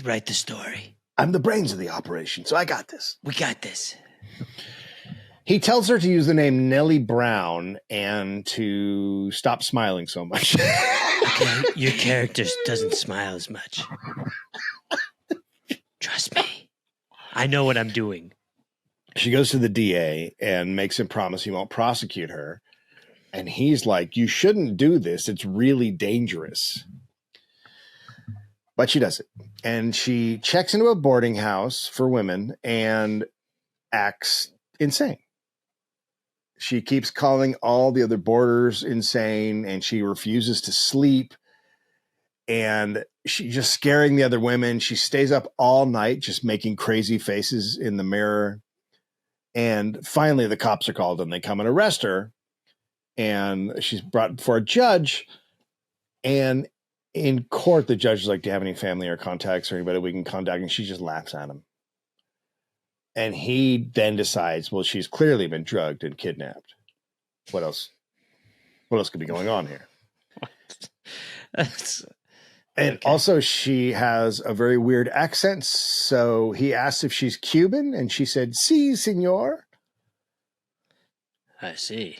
write the story. I'm the brains of the operation, so I got this. We got this. He tells her to use the name Nellie Brown and to stop smiling so much. Okay, your character doesn't smile as much. Trust me. I know what I'm doing. She goes to the DA and makes him promise he won't prosecute her. And he's like, you shouldn't do this. It's really dangerous. But she does it. And she checks into a boarding house for women and acts insane. She keeps calling all the other boarders insane, and she refuses to sleep. And she's just scaring the other women. She stays up all night, just making crazy faces in the mirror. And finally, the cops are called and they come and arrest her. And she's brought before a judge. And in court, the judge is like, do you have any family or contacts or anybody we can contact? And she just laughs at him. And he then decides, well, she's clearly been drugged and kidnapped. What else? What else could be going on here? And also she has a very weird accent. So he asked if she's Cuban and she said, si, senor. I see.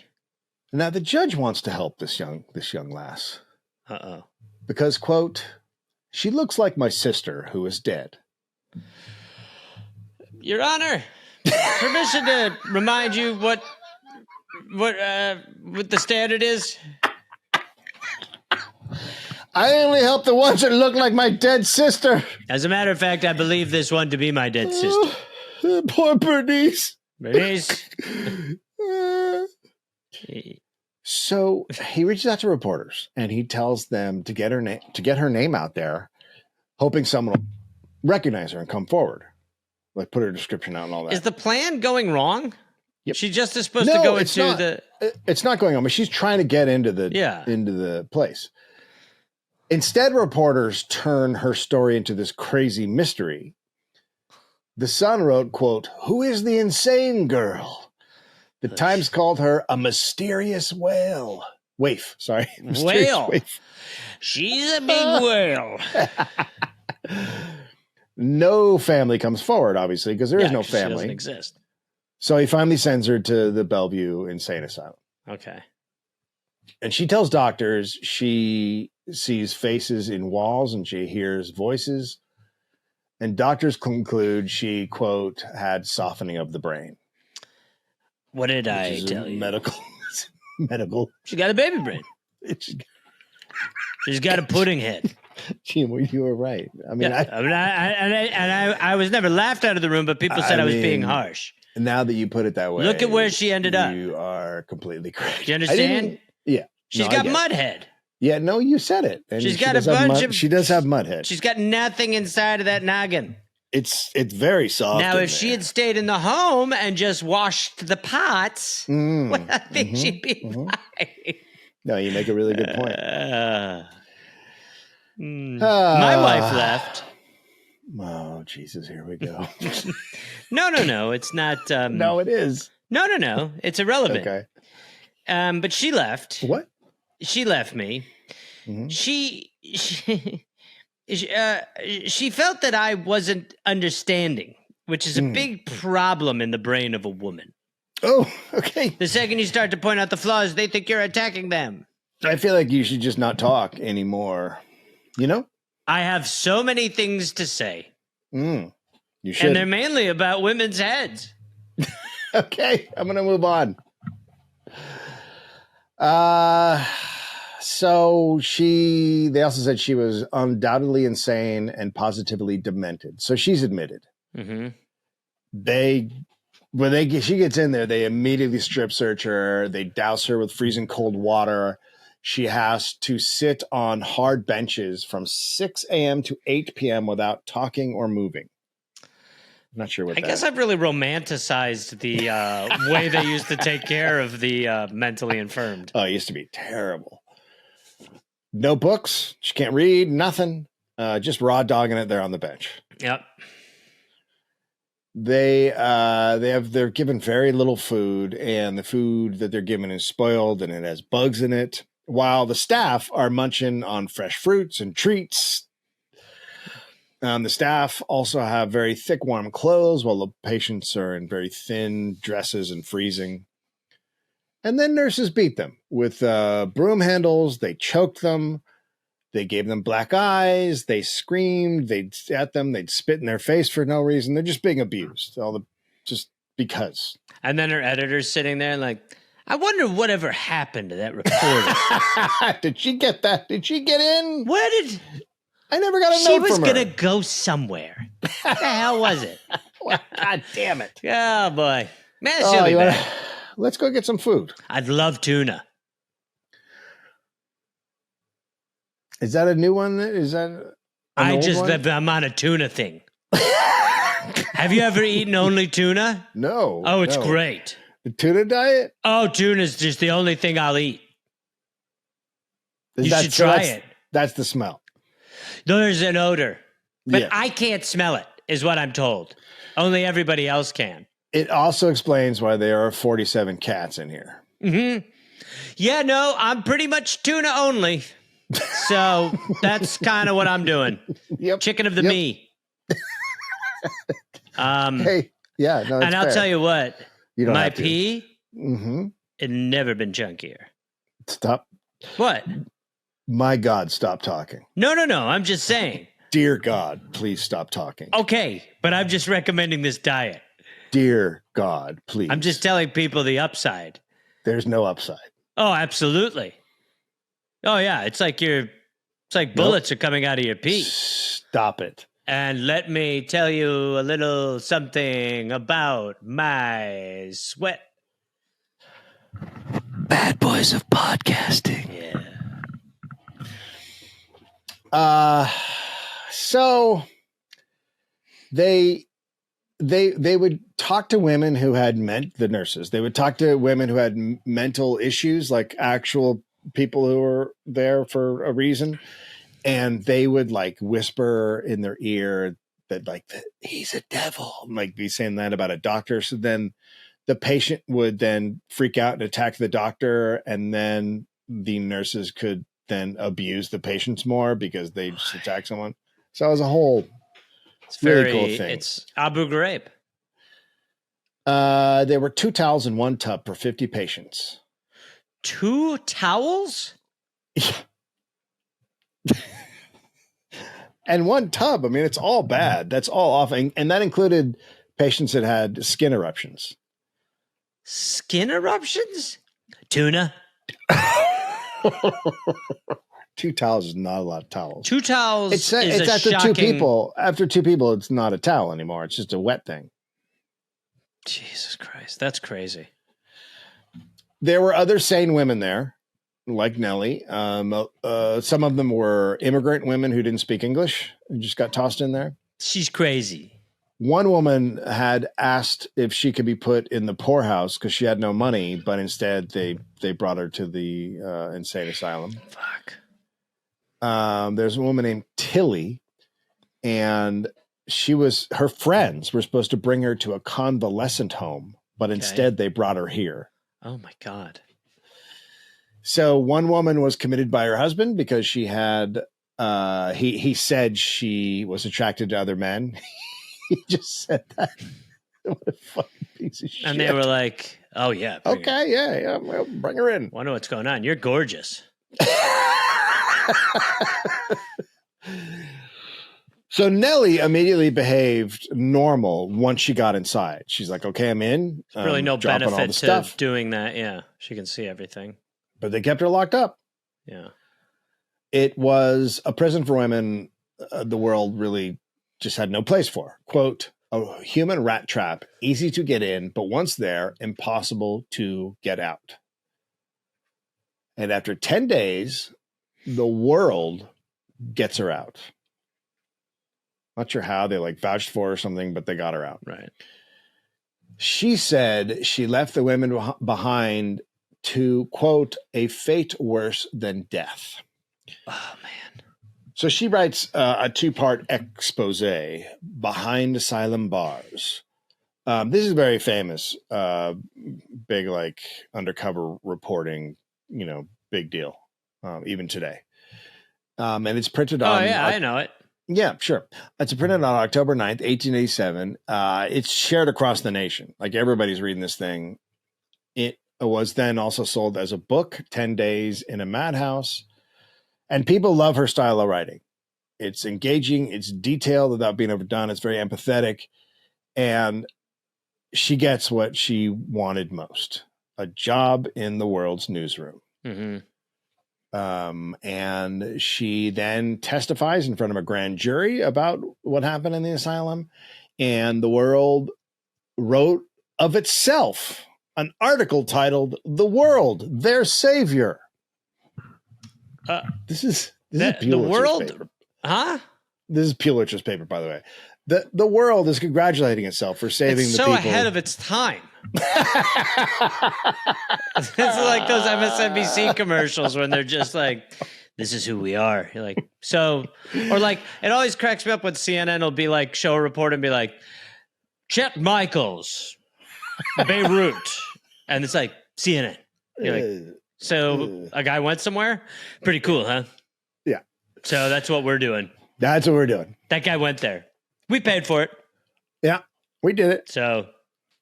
Now the judge wants to help this young lass. Uh-oh. Because, quote, she looks like my sister who is dead. Your Honor, permission to remind you what the standard is. I only help the ones that look like my dead sister. As a matter of fact, I believe this one to be my dead sister. Poor Bernice. Bernice. So he reaches out to reporters and he tells them to get her name out there, hoping someone will recognize her and come forward, like put her description out and all that. Is the plan going wrong? Yep. She just is supposed to go into the. It's not going on, but she's trying to get into the place. Instead, reporters turn her story into this crazy mystery. The Sun wrote, quote, "Who is the insane girl?" The Times called her a mysterious whale. Waif, sorry. Whale. Waif. She's a big whale. No family comes forward, obviously, because there is no family. She doesn't exist. So he finally sends her to the Bellevue Insane Asylum. Okay. And she tells doctors she sees faces in walls and she hears voices. And doctors conclude she, quote, had softening of the brain. What did I tell you? Medical. She got a baby brain. She's got a pudding head. Gee, well, you were right. I mean, I was never laughed out of the room, but people said I was being harsh. Now that you put it that way, look at where she ended up. You are completely correct. Do you understand? Yeah. She's got mud head. Yeah, no, you said it. And she's got a bunch of. She does have mud head. She's got nothing inside of that noggin. It's very soft. Now, if she had stayed in the home and just washed the pots, well, I think she'd be fine. No, you make a really good point. My wife left. Oh, Jesus, here we go. No, it's not. No, it is. No, it's irrelevant. Okay. But she left. What? She left me. Mm-hmm. She felt that I wasn't understanding, which is a big problem in the brain of a woman. Oh, okay. The second you start to point out the flaws, they think you're attacking them. I feel like you should just not talk anymore. You know? I have so many things to say. You should. And they're mainly about women's heads. Okay, I'm going to move on. So they also said she was undoubtedly insane and positively demented. So she's admitted. Mm-hmm. She gets in there, they immediately strip search her. They douse her with freezing cold water. She has to sit on hard benches from 6 a.m. to 8 p.m. without talking or moving. I'm not sure what I guess I've really romanticized the way they used to take care of the mentally infirmed. Oh, it used to be terrible. No books. She can't read, nothing. Just raw dogging it there on the bench. Yep. They're given very little food, and the food that they're given is spoiled and it has bugs in it, while the staff are munching on fresh fruits and treats. The staff also have very thick, warm clothes, while the patients are in very thin dresses and freezing. And then nurses beat them with broom handles. They choked them. They gave them black eyes. They screamed. They'd at them. They'd spit in their face for no reason. They're just being abused. Just because. And then her editor's sitting there like, I wonder whatever happened to that reporter. Did she get that? Did she get in? I never got a note from her. She was going to go somewhere. What the hell was it? God damn it. Oh, boy. Man, she'll be back. Let's go get some food. I'd love tuna. Is that a new one? Is that I'm on a tuna thing. Have you ever eaten only tuna? No. Oh, it's great. The tuna diet? Oh, tuna's just the only thing I'll eat. You should try it. That's the smell. There's an odor. But I can't smell it, is what I'm told. Only everybody else can. It also explains why there are 47 cats in here. Mm-hmm. Yeah, no, I'm pretty much tuna only. So that's kind of what I'm doing. Yep. Chicken of the me. Hey, yeah, no, and I'll tell you what, my pee, it never been chunkier. Stop. What? My God, stop talking. No. I'm just saying. Dear God, please stop talking. Okay, but I'm just recommending this diet. Dear God, please. I'm just telling people the upside. There's no upside. Oh, absolutely. Oh, yeah. It's like bullets are coming out of your pee. Stop it. And let me tell you a little something about my sweat. Bad boys of podcasting. Yeah. So they would talk to women who had the nurses. They would talk to women who had mental issues, like actual people who were there for a reason. And they would like whisper in their ear that like, he's a devil, like be saying that about a doctor. So then the patient would then freak out and attack the doctor. And then the nurses could then abuse the patients more because they just attack someone. So it was a whole really cool thing. It's Abu Ghraib. There were 2 towels in 1 tub for 50 patients. 2 towels? And 1 tub. I mean, it's all bad. That's all off. And that included patients that had skin eruptions. Skin eruptions? Tuna? 2 towels is not a lot of towels. 2 towels It's after shocking... 2 people. After 2 people, it's not a towel anymore. It's just a wet thing. Jesus Christ. That's crazy. There were other sane women there, like Nellie. Some of them were immigrant women who didn't speak English and just got tossed in there. She's crazy. One woman had asked if she could be put in the poorhouse because she had no money, but instead they brought her to the insane asylum. Fuck. There's a woman named Tilly, and her friends were supposed to bring her to a convalescent home, but instead they brought her here. Oh my God. So one woman was committed by her husband because she had, he said she was attracted to other men. He just said that. What a fucking piece of shit. And they were like, oh yeah. Okay. Yeah. Well, bring her in. Wonder what's going on. You're gorgeous. So Nellie immediately behaved normal once she got inside. She's like, okay, I'm in. Really no dropping benefit to doing that. Yeah. She can see everything. But they kept her locked up. Yeah. It was a prison for women the world really just had no place for. Quote, a human rat trap, easy to get in, but once there, impossible to get out. And after 10 days, the world gets her out. Not sure how, they like vouched for her or something, but they got her out. Right. She said she left the women behind to, quote, a fate worse than death. Oh, man. So she writes a 2-part expose, Behind Asylum Bars. This is very famous, big like undercover reporting, big deal, even today. And it's printed on... Oh, yeah, I know it. Yeah, sure. It's printed on October 9th, 1887. It's shared across the nation. Like everybody's reading this thing. It was then also sold as a book, 10 Days in a Madhouse. And people love her style of writing. It's engaging. It's detailed without being overdone. It's very empathetic. And she gets what she wanted most, a job in the world's newsroom. Mm-hmm. And she then testifies in front of a grand jury about what happened in the asylum. And the world wrote of itself an article titled "The World, Their Savior." This is the world, paper. Huh? This is Pulitzer's paper, by the way. The world is congratulating itself for saving it's the so people. ahead of its time. It's like those MSNBC commercials when they're just like, "This is who we are." You're like, so, or like, it always cracks me up when CNN will be like, show a report and be like, Chet Michaels, Beirut, and it's like CNN. You're like, so a guy went somewhere? Pretty cool, huh? Yeah. So that's what we're doing. That's what we're doing. That guy went there. We paid for it. Yeah, we did it. So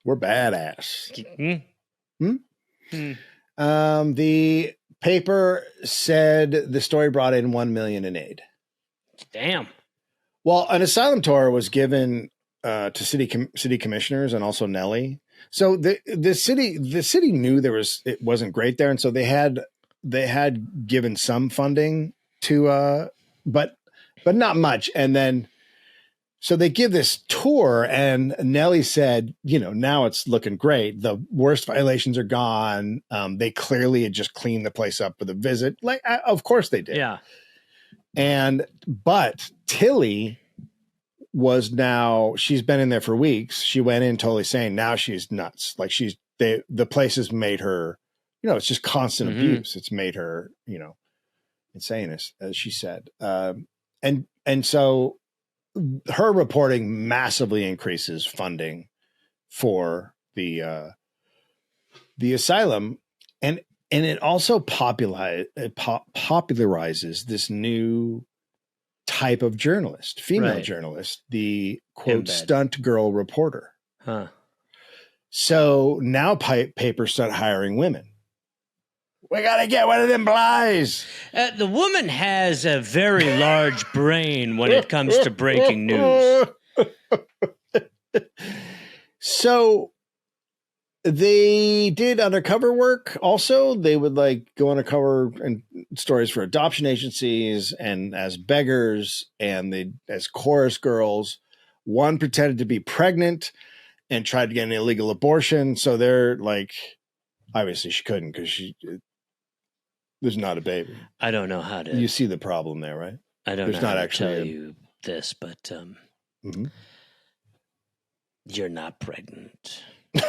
we're badass. Hmm? The paper said the story brought in $1 million in aid. Damn. Well, an asylum tour was given to city commissioners and also Nellie. So the city knew it wasn't great there, and so they had given some funding to but not much. And then So they give this tour, and Nellie said, now it's looking great. The worst violations are gone. They clearly had just cleaned the place up with a visit. Of course they did. Yeah. But Tilly was she's been in there for weeks. She went in totally sane. Now she's nuts. Like the place has made her, it's just constant abuse. It's made her, insane, as she said. And so her reporting massively increases funding for the asylum, and it also popularizes this new type of journalist, female journalist, the quote stunt girl reporter. Huh. So now papers start hiring women. We got to get one of them Blys. The woman has a very large brain when it comes to breaking news. So they did undercover work. Also, they would go undercover and stories for adoption agencies and as beggars and as chorus girls. One pretended to be pregnant and tried to get an illegal abortion. So they're obviously she couldn't because there's not a baby. I don't know how to. You see the problem there, right? I don't There's know not how actually to tell you this, but you're not pregnant. Can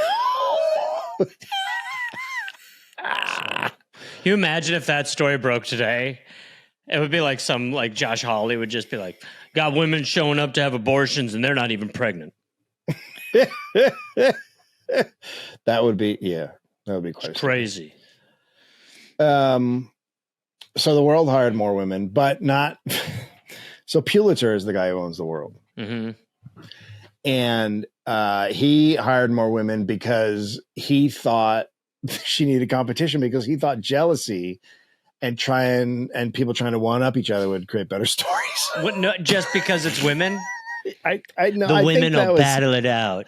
you imagine if that story broke today? It would be like Josh Hawley would just be like, got women showing up to have abortions and they're not even pregnant. That would be quite crazy. So the world hired more women, but not. So Pulitzer is the guy who owns the world. Mm-hmm. And he hired more women because he thought she needed competition, because he thought jealousy and people trying to one up each other would create better stories. What, no, just because it's women? I know the women will battle it out.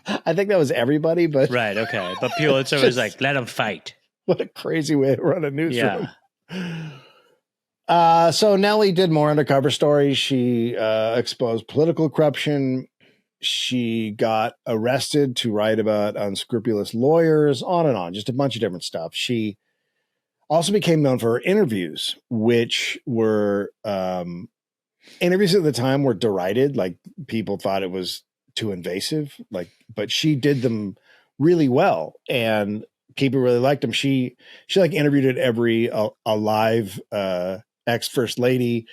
I think that was everybody, but right, okay. But Pulitzer was like, let them fight. What a crazy way to run a newsroom. Yeah. So Nellie did more undercover stories. She exposed political corruption. She got arrested to write about unscrupulous lawyers, on and on, just a bunch of different stuff. She also became known for her interviews, which were interviews at the time were derided. Like, people thought it was too invasive, but she did them really well, and people really liked them. She interviewed at every alive ex-first lady,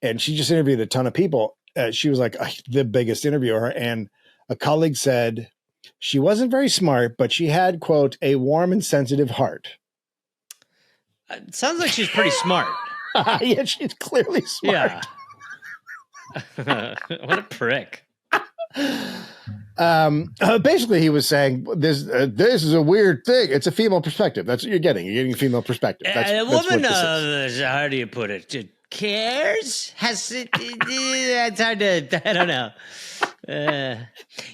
and she just interviewed a ton of people. She was the biggest interviewer, and a colleague said she wasn't very smart, but she had, quote, a warm and sensitive heart. It sounds like she's pretty smart. Yeah, she's clearly smart. Yeah. What a prick. Basically, he was saying this is a weird thing. It's a female perspective. That's what you're getting. You're getting a female perspective. A woman, how do you put it? Cares? Has it? It's hard to. I don't know.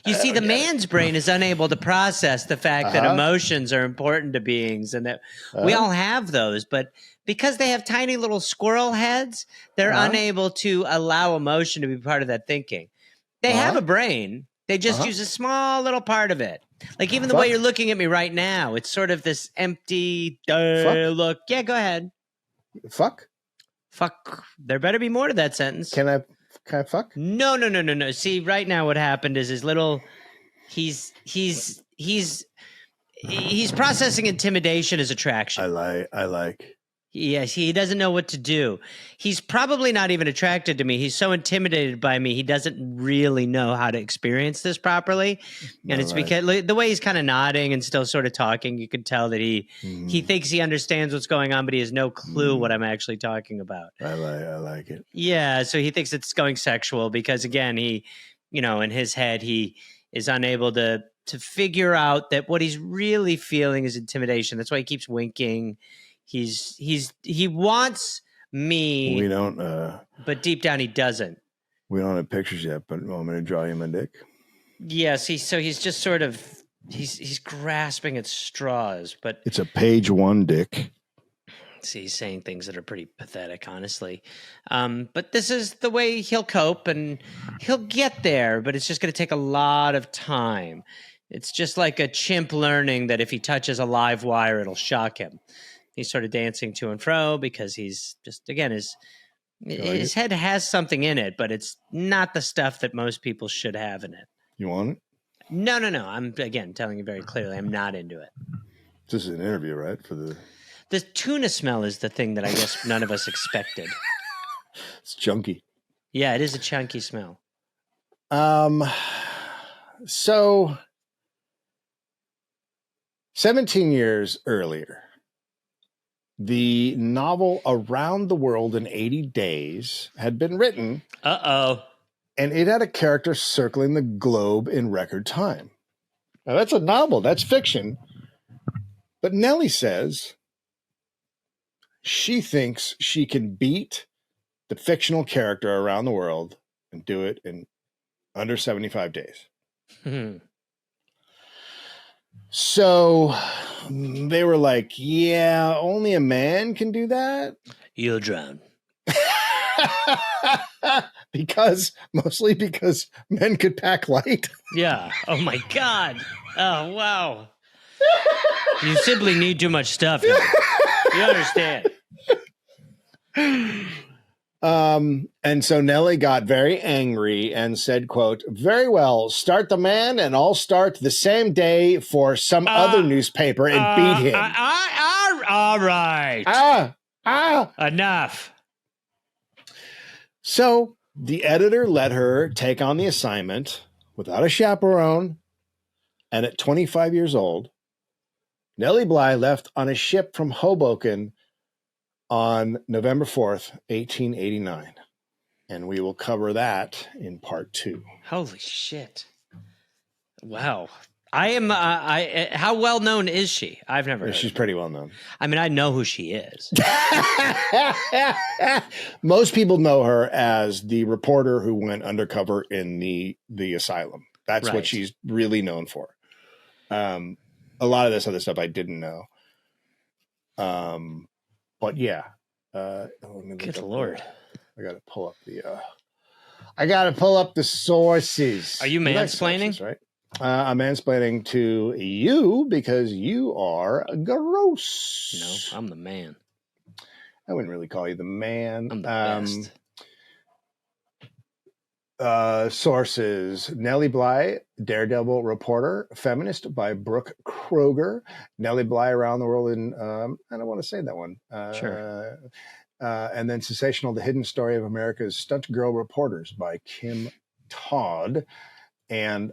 You see, the man's brain is unable to process the fact that emotions are important to beings, and that we all have those, but because they have tiny little squirrel heads, they're unable to allow emotion to be part of that thinking. They have a brain. They just use a small little part of it. Like, even the way you're looking at me right now, it's sort of this empty look. Yeah, go ahead. Fuck. There better be more to that sentence. Can I fuck? No. See, right now what happened is his little he's processing intimidation as attraction. I like. Yes, he doesn't know what to do. He's probably not even attracted to me. He's so intimidated by me, he doesn't really know how to experience this properly. And it's because the way he's kind of nodding and still sort of talking, you can tell that he thinks he understands what's going on, but he has no clue what I'm actually talking about. I like it. Yeah, so he thinks it's going sexual because, again, he, in his head, he is unable to figure out that what he's really feeling is intimidation. That's why he keeps winking. He wants me. We don't. But deep down, he doesn't. We don't have pictures yet, but want me to draw you my dick? Yes. So he's just sort of he's grasping at straws. But it's a page 1 dick. See, he's saying things that are pretty pathetic, honestly. But this is the way he'll cope, and he'll get there, but it's just going to take a lot of time. It's just like a chimp learning that if he touches a live wire, it'll shock him. He's sort of dancing to and fro because he's just, again, his head has something in it, but it's not the stuff that most people should have in it. You want it? No. I'm, again, telling you very clearly, I'm not into it. This is an interview, right? The tuna smell is the thing that I guess none of us expected. It's chunky. Yeah, it is a chunky smell. So 17 years earlier, the novel Around the World in 80 Days had been written. Uh-oh. And it had a character circling the globe in record time. Now, that's a novel. That's fiction. But Nellie says she thinks she can beat the fictional character Around the World and do it in under 75 days. So they were like, yeah, only a man can do that. You'll drown. Mostly because men could pack light. Yeah. Oh my God. Oh, wow. You simply need too much stuff. You understand. And so Nellie got very angry and said, quote, very well, start the man and I'll start the same day for some other newspaper and beat him. All right. Enough. So the editor let her take on the assignment without a chaperone. And at 25 years old, Nellie Bly left on a ship from Hoboken on November 4th, 1889. And we will cover that in part 2. Holy shit. Wow. How well known is she? I've never heard She's of her. pretty well known. I mean, I know who she is. Most people know her as the reporter who went undercover in the asylum. That's Right. what she's really known for. A lot of this other stuff I didn't know. But yeah. Good Lord. I got to pull up the sources. Are you like mansplaining? sources, right? I'm mansplaining to you because you are gross. No, I'm the man. I wouldn't really call you the man. I'm the best. Sources: Nellie Bly, Daredevil reporter, feminist by Brooke Kroger. Nellie Bly, Around the World in, I don't want to say that one. Sure. And then Sensational, The Hidden Story of America's Stunt Girl Reporters by Kim Todd. And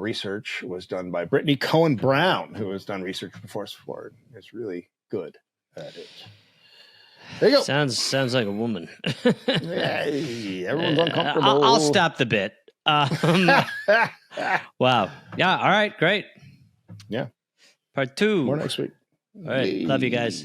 research was done by Brittany Cohen Brown, who has done research before us before. It's really good at it. There you go. Sounds like a woman. Yeah, everyone's uncomfortable. I'll stop the bit. Wow. Yeah. All right. Great. Yeah. Part 2. More next week. All right. Love you guys.